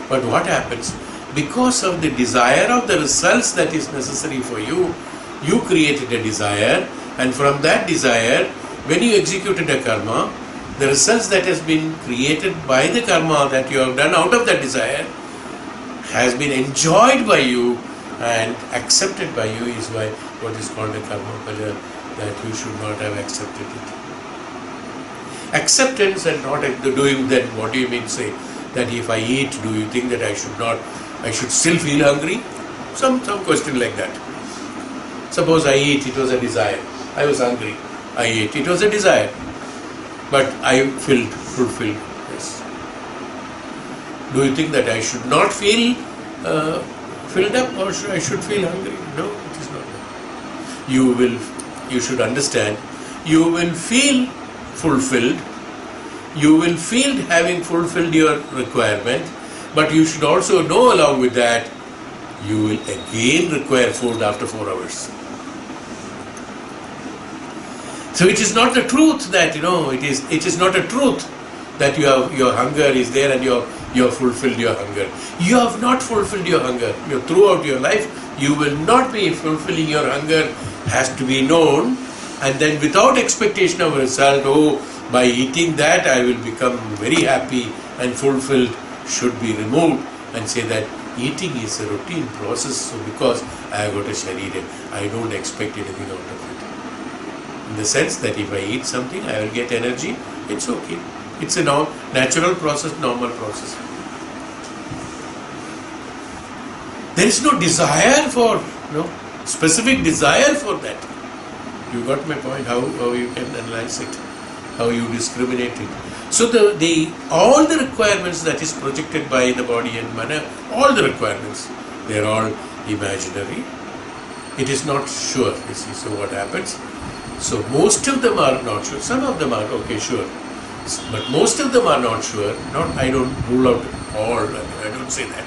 But what happens? Because of the desire of the results that is necessary for you, you created a desire, and from that desire, when you executed a karma, the results that has been created by the karma that you have done out of that desire has been enjoyed by you and accepted by you, is why what is called a karma phala, that you should not have accepted it. Acceptance and not doing that, what do you mean say? That if I eat, do you think that I should still feel hungry? Some question like that. Suppose I eat, it was a desire. I was hungry. I ate, it was a desire. But I fulfilled. Yes. Do you think that I should not feel filled up or I should feel hungry? No, it is not that. You should understand, you will feel fulfilled, you will feel having fulfilled your requirement, but you should also know along with that, you will again require food after 4 hours. So it is not the truth that, it is not a truth that your hunger is there and you have fulfilled your hunger. You have not fulfilled your hunger. Throughout your life, you will not be fulfilling your hunger, has to be known, and then without expectation of result, by eating that I will become very happy and fulfilled, should be removed and say that eating is a routine process, so because I have got a sharira, I don't expect anything out of it. In the sense that if I eat something, I will get energy, it's okay. It's a natural process, normal process. There is no desire for, specific desire for that. You got my point, how you can analyze it, how you discriminate it. So all the requirements that is projected by the body and mana, all the requirements, they are all imaginary. It is not sure, you see. So what happens? So most of them are not sure. Some of them are okay, sure. But most of them are not sure. I don't rule out all, I don't say that.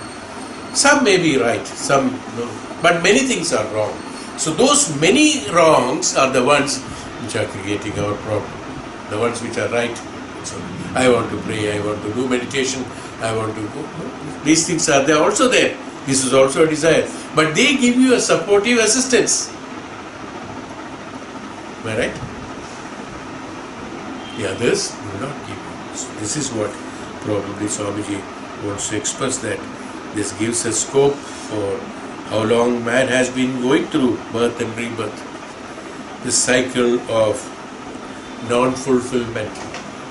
Some may be right, some no. But many things are wrong. So those many wrongs are the ones which are creating our problem. The ones which are right. So I want to pray, I want to do meditation, I want to go. These things are there, also there. This is also a desire. But they give you a supportive assistance. Am I right? The others do not give you. So this is what probably Swamiji wants to express, that this gives a scope for how long man has been going through birth and rebirth. This cycle of non-fulfillment.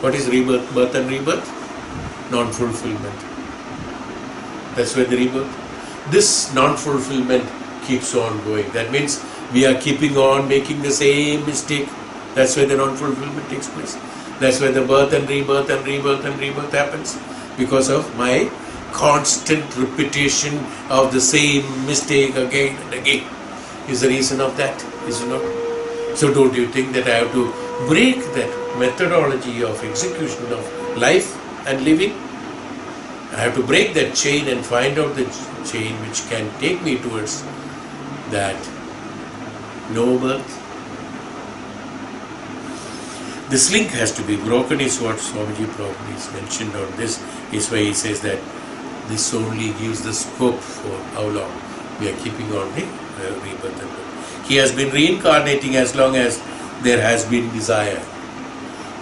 What is rebirth, birth and rebirth? Non-fulfillment. That's where the rebirth. This non-fulfillment keeps on going. That means we are keeping on making the same mistake. That's where the non-fulfillment takes place. That's where the birth and rebirth and rebirth and rebirth happens. Because of my constant repetition of the same mistake again and again is the reason of that, is it not? So don't you think that I have to break that methodology of execution of life and living? I have to break that chain and find out the chain which can take me towards that no birth. This link has to be broken, is what Swamiji probably is mentioned on this. Is why he says that this only gives the scope for how long we are keeping on the rebirth and birth. He has been reincarnating as long as there has been desire.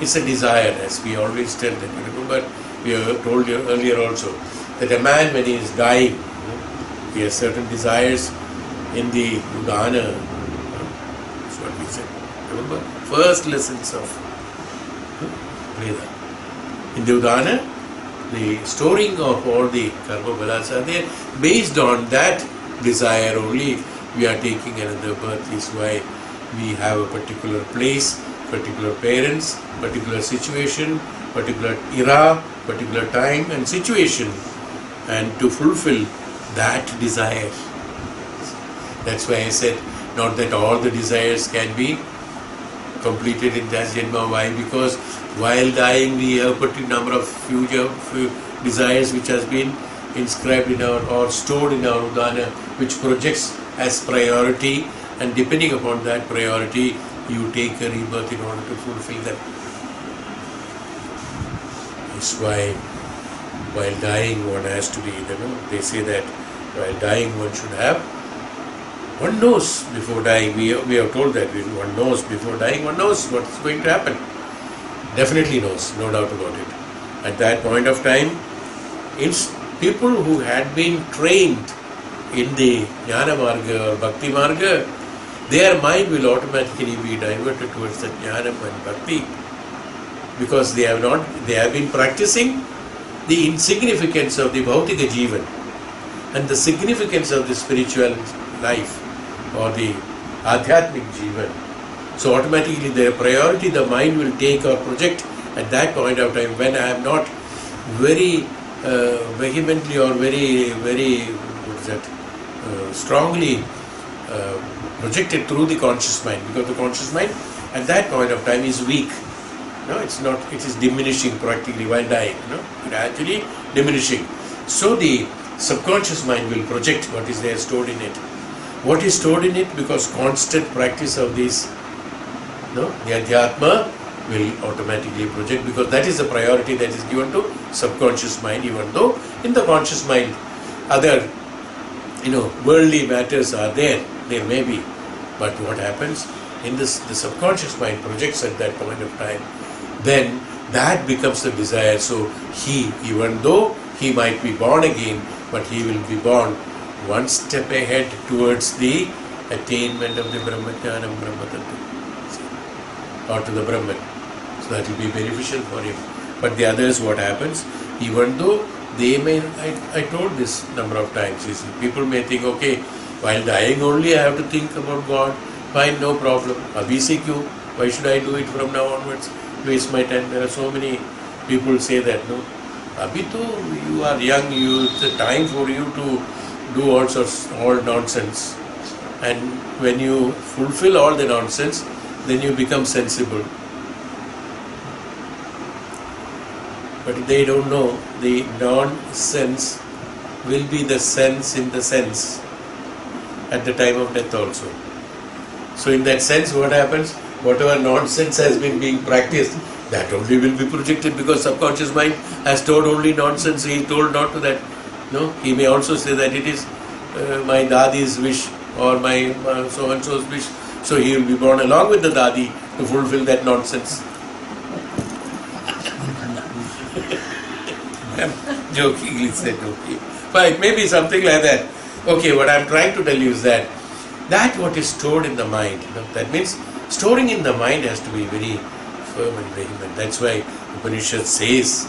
It's a desire, as we always tell them. Remember, we have told you earlier also that a man, when he is dying, he has certain desires in the Udana. That's what we said. Remember, first lessons of Veda. In the Udana, the storing of all the karma balas are there. Based on that desire only, we are taking another birth. Is why we have a particular place, particular parents, particular situation, particular era, particular time and situation, and to fulfill that desire. That's why I said, not that all the desires can be completed in that Janma. Why? Because while dying we have a particular number of few desires which has been inscribed in our or stored in our Udana, which projects as priority, and depending upon that priority you take a rebirth in order to fulfill them. That's why while dying one has to be, they say that while dying one should have, one knows before dying, we have told that one knows before dying, one knows what's going to happen. Definitely knows, no doubt about it. At that point of time, it's people who had been trained in the Jnana Marga or Bhakti Marga, their mind will automatically be diverted towards the Jnana and Bhakti, because they have been practicing the insignificance of the Bhautika Jivan and the significance of the spiritual life or the Adhyatmic Jivan. So automatically their priority, the mind will take or project at that point of time, when I am not very vehemently or very strongly projected through the conscious mind, because the conscious mind at that point of time is weak. No, it's not. It is diminishing practically while dying. Gradually diminishing. So the subconscious mind will project what is there stored in it. What is stored in it, because constant practice of this, the Adhyatma will automatically project, because that is the priority that is given to subconscious mind, even though in the conscious mind other worldly matters are there may be, but what happens in the subconscious mind projects at that point of time, then that becomes the desire. So he, even though he might be born again, but he will be born one step ahead towards the attainment of the Brahmajnanam Brahmatattva, or to the Brahman. So that will be beneficial for him. But the others, what happens? Even though they may, I told this number of times, people may think, okay, while dying only I have to think about God, fine, no problem. Abhi se kyun? Why should I do it from now onwards? Waste my time. There are so many people say that, no? Abhi to you are young, it's a time for you to do all nonsense. And when you fulfill all the nonsense, then you become sensible. But they don't know the nonsense will be the sense in the sense at the time of death also. So in that sense, what happens? Whatever nonsense has been being practiced, that only will be projected, because subconscious mind has stored only nonsense. He is told not to that. No, he may also say that it is my dadi's wish or my so and so's wish. So he will be born along with the dadi to fulfill that nonsense. I'm jokingly said, okay. Fine, maybe something like that. Okay, what I'm trying to tell you is that what is stored in the mind, that means storing in the mind has to be very firm and vehement. That's why Upanishad says,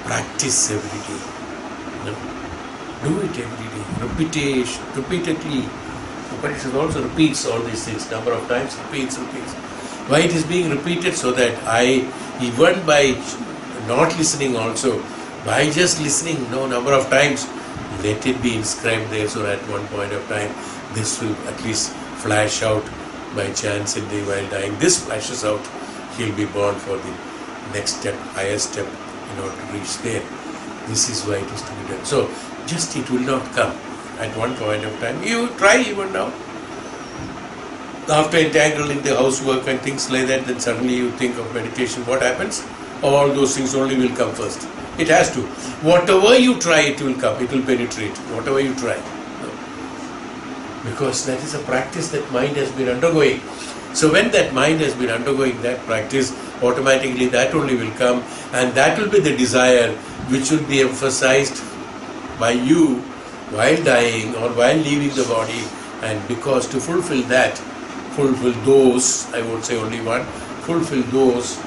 practice every day. Do it every day, repeatedly. Upanishad also repeats all these things, number of times, repeats. Why it is being repeated? So that even by not listening also, by just listening number of times, let it be inscribed there, so at one point of time this will at least flash out by chance in the while dying. This flashes out, he'll be born for the next step, higher step, in order to reach there. This is why it is to be done. So just it will not come at one point of time. You try even now. After entangled in the housework and things like that, then suddenly you think of meditation. What happens? All those things only will come first. It has to. Whatever you try, it will come. It will penetrate. Whatever you try. Because that is a practice that mind has been undergoing. So when that mind has been undergoing that practice, automatically that only will come, and that will be the desire which will be emphasized by you while dying or while leaving the body. And because to fulfill those, I won't say only one, fulfill those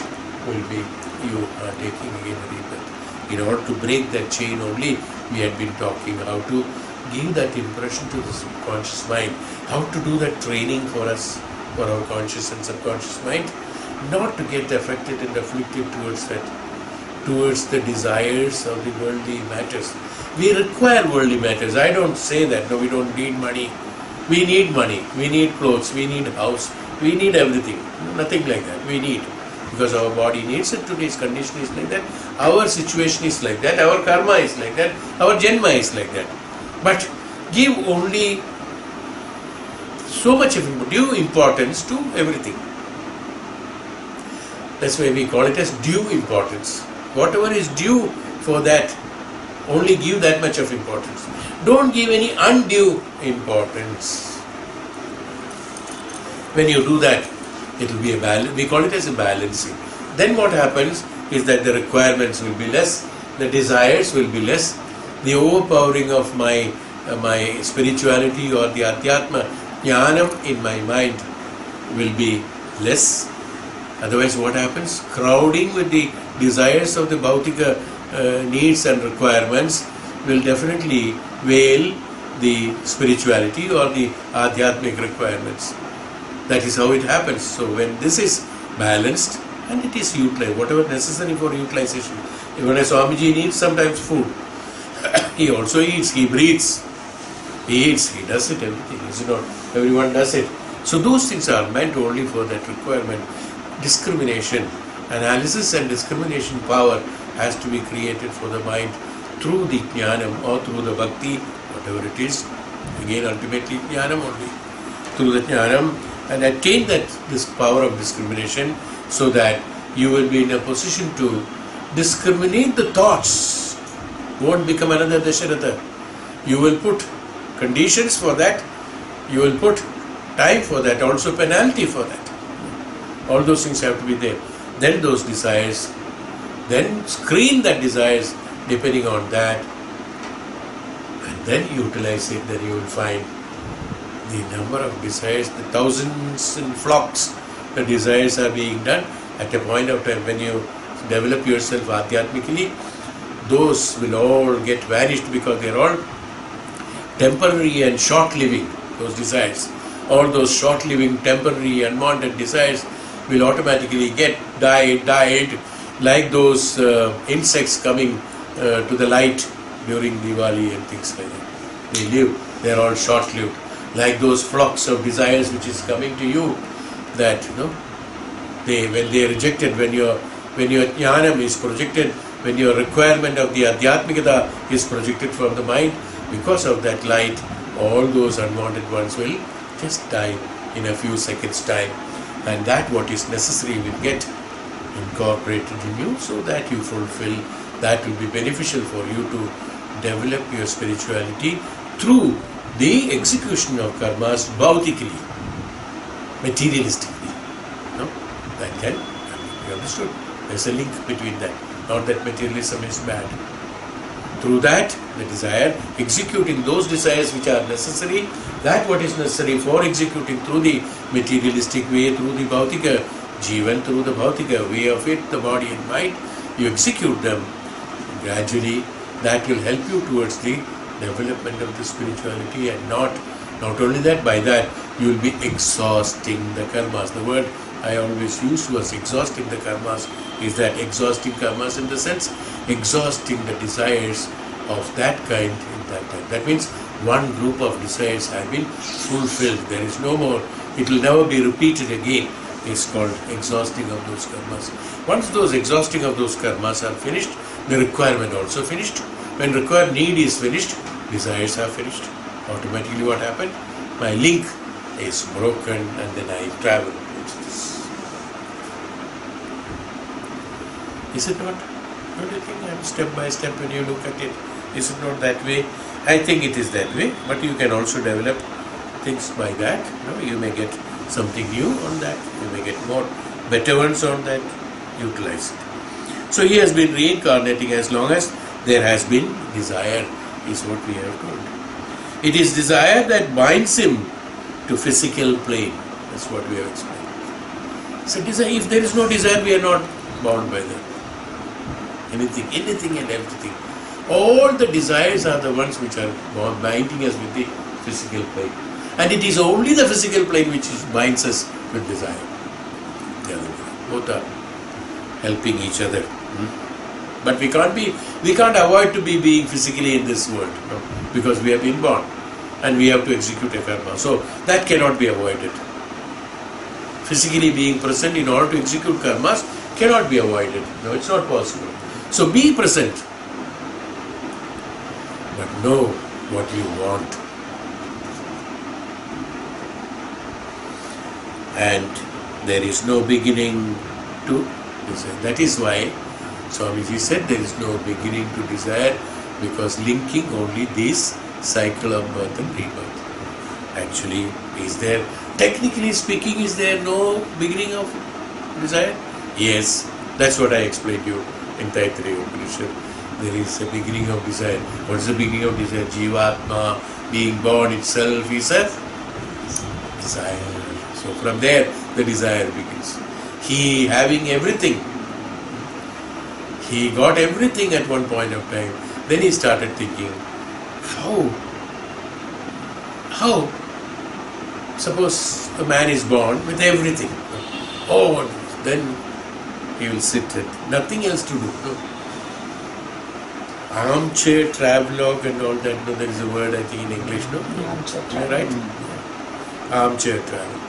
will be you are taking again a rebirth. In order to break that chain only, we had been talking how to give that impression to the subconscious mind, how to do that training for us, for our conscious and subconscious mind, not to get affected and afflicted towards that, towards the desires of the worldly matters. We require worldly matters. I don't say that, no, we don't need money. We need money, we need clothes, we need house, we need everything. Nothing like that, we need. Because our body needs it, today's condition is like that, our situation is like that, our karma is like that, our janma is like that. But give only so much of due importance to everything. That's why we call it as due importance. Whatever is due for that, only give that much of importance. Don't give any undue importance. When you do that, it will be a balance. We call it as a balancing. Then what happens is that the requirements will be less, the desires will be less, the overpowering of my spirituality or the adhyatma, jnanam in my mind will be less. Otherwise what happens? Crowding with the desires of the bhautika needs and requirements will definitely veil the spirituality or the adhyatmic requirements. That is how it happens. So when this is balanced and it is utilized, whatever necessary for utilization. Even a Swamiji needs sometimes food. He also eats, he breathes, he eats, he does it, everything. Is it not? Everyone does it. So those things are meant only for that requirement. Discrimination, analysis and discrimination power has to be created for the mind through the jnanam or through the bhakti, whatever it is. Again, ultimately jnanam only. Through the jnanam, and attain this power of discrimination so that you will be in a position to discriminate the thoughts. Won't become another Dasharatha. You will put conditions for that, you will put time for that, also penalty for that. All those things have to be there. Then those desires, then screen that desires depending on that, and then utilize it. Then you will find the number of desires, the thousands and flocks, the desires are being done at a point of time when you develop yourself adhyatmically. Those will all get vanished because they are all temporary and short-living, those desires. All those short-living, temporary, unwanted desires will automatically get died like those insects coming to the light during Diwali and things like that. They live, they are all short-lived. Like those flocks of desires which is coming to you, that when they are rejected, when your jnanam is projected, when your requirement of the adhyatmikata is projected from the mind, because of that light, all those unwanted ones will just die in a few seconds time, and that what is necessary will get incorporated in you so that you fulfill. That will be beneficial for you to develop your spirituality through the execution of karmas bhautikally, materialistically. No? That can be understood. There's a link between that. Not that materialism is bad. Through that, the desire, executing those desires which are necessary, that what is necessary for executing through the materialistic way, through the bhautika jivan, through the bhautika way of it, the body and mind, you execute them gradually. That will help you towards the development of the spirituality, and not only that, by that you will be exhausting the karmas. The word I always use was exhausting the karmas. Is that exhausting karmas in the sense exhausting the desires of that kind in that time. That means one group of desires have been fulfilled. There is no more. It will never be repeated again. It's called exhausting of those karmas. Once those exhausting of those karmas are finished, the requirement also finished. When required need is finished, desires are finished. Automatically what happened? My link is broken, and then I travel towards this. Is it not? Don't you think? And step by step when you look at it, is it not that way? I think it is that way, but you can also develop things by that. You may get something new on that, you may get more better ones on that, utilize it. So he has been reincarnating as long as there has been desire, is what we have told. It is desire that binds him to physical plane. That's what we have explained. So desire, if there is no desire, we are not bound by that. anything and everything. All the desires are the ones which are binding us with the physical plane. And it is only the physical plane which binds us with desire. The other way. Both are helping each other. But we can't avoid to be being physically in this world, no? Because we have been born and we have to execute a karma. So that cannot be avoided. Physically being present in order to execute karmas cannot be avoided. No, it's not possible. So be present, but know what you want. And there is no beginning to desire. That is why Swamiji said there is no beginning to desire, because linking only this cycle of birth and rebirth. Actually, is there, technically speaking, is there no beginning of desire? Yes, that's what I explained to you in Taittiriya Upanishad. There is a beginning of desire. What is the beginning of desire? Jivatma, being born itself is a desire. So from there the desire begins. He having everything, he got everything at one point of time. Then he started thinking, how? Suppose a man is born with everything. Oh, then he will sit with nothing else to do. No. Armchair travelogue and all that. No, there is a word I think in English. No, Armchair travel. Right? Armchair travel.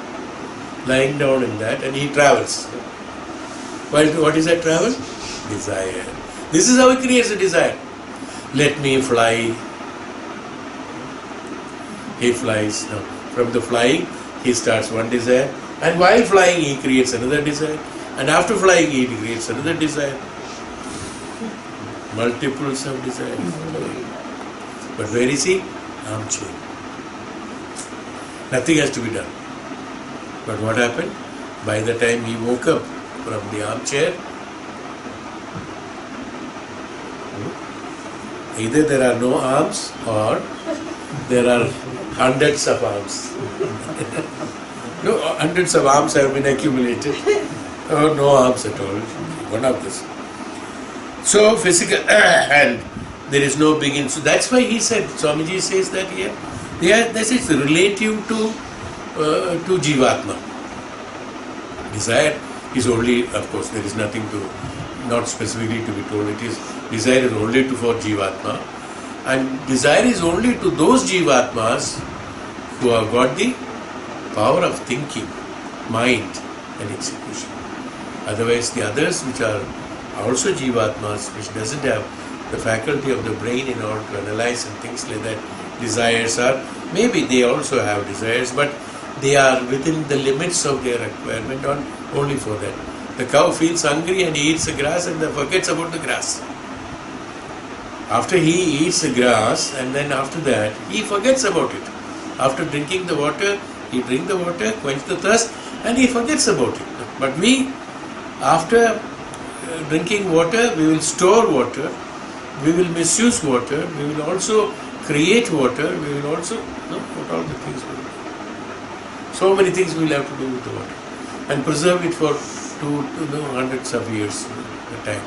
Lying down in that, and he travels. Well, what is that travel? Desire. This is how he creates a desire. Let me fly. He flies. Now, from the flying, he starts one desire, and while flying, he creates another desire, and after flying, he creates another desire. Multiples of desires. But where is he? Armchair. Nothing has to be done. But what happened? By the time he woke up from the armchair, either there are no arms or there are hundreds of arms. No, hundreds of arms have been accumulated. Or no arms at all. One of this. So physical and there is no beginning. So that's why he said, Swamiji says that here, this is relative to Jivatma. Desire is only, of course, there is nothing to, not specifically to be told, it is, desire is only for Jivatma, and desire is only to those Jivatmas who have got the power of thinking, mind and execution. Otherwise the others which are also Jivatmas, which doesn't have the faculty of the brain in order to analyze and things like that, desires are, maybe they also have desires, but they are within the limits of their requirement only for that. The cow feels hungry and he eats the grass and then forgets about the grass. After he eats the grass and then after that he forgets about it. After drinking the water, he drinks the water, quench the thirst and he forgets about it. But we, after drinking water, we will store water, we will misuse water, we will also create water, we will also, what all the things we will do. So many things we will have to do with the water and preserve it for hundreds of years, the tank,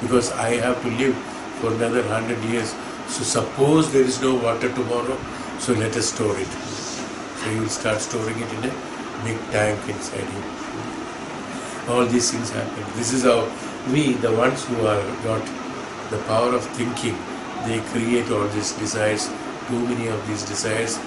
because I have to live for another 100 years. So suppose there is no water tomorrow, so let us store it. So you will start storing it in a big tank inside you. All these things happen. This is how we, the ones who are got the power of thinking, they create all these desires. Too many of these desires,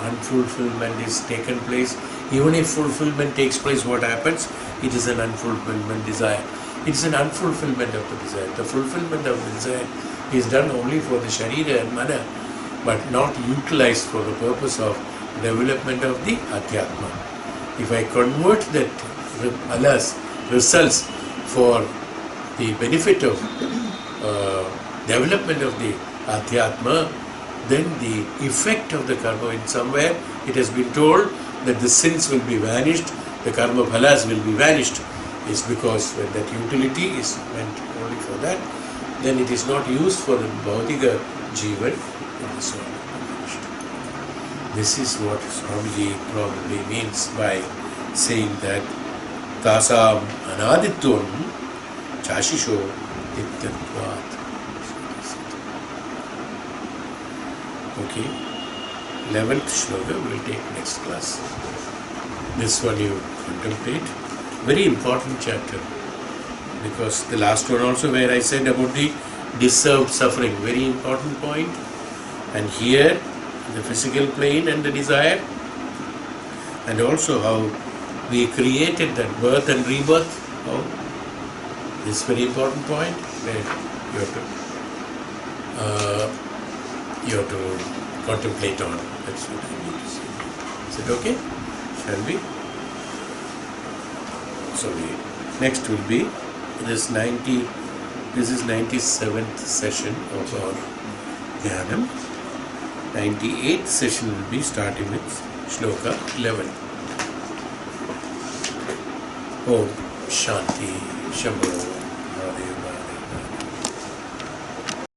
unfulfillment is taken place. Even if fulfillment takes place, what happens? It is an unfulfillment desire. It is an unfulfillment of the desire. The fulfillment of the desire is done only for the Sharira and Mana, but not utilized for the purpose of development of the Adhyatma. If I convert that alas, results for the benefit of development of the Adhyatma, then the effect of the karma in somewhere, it has been told that the sins will be vanished, the karma phalas will be vanished, is because when that utility is meant only for that, then it is not used for the Bhautika Jivan, it is not vanished. This is what Swamiji probably means by saying that Tasam Anaditvam Chashisho Nityatvat. Okay, 11th shloka we will take next class. This one you contemplate. Very important chapter, because the last one also where I said about the deserved suffering, very important point. And here the physical plane and the desire, and also how we created that birth and rebirth. How this very important point where you have to contemplate on. That's what I need to say. Is it okay? Shall we? So next will be this 97th session of our Dhyanam. 98th session will be starting with Shloka 11. Om Shanti Shambho.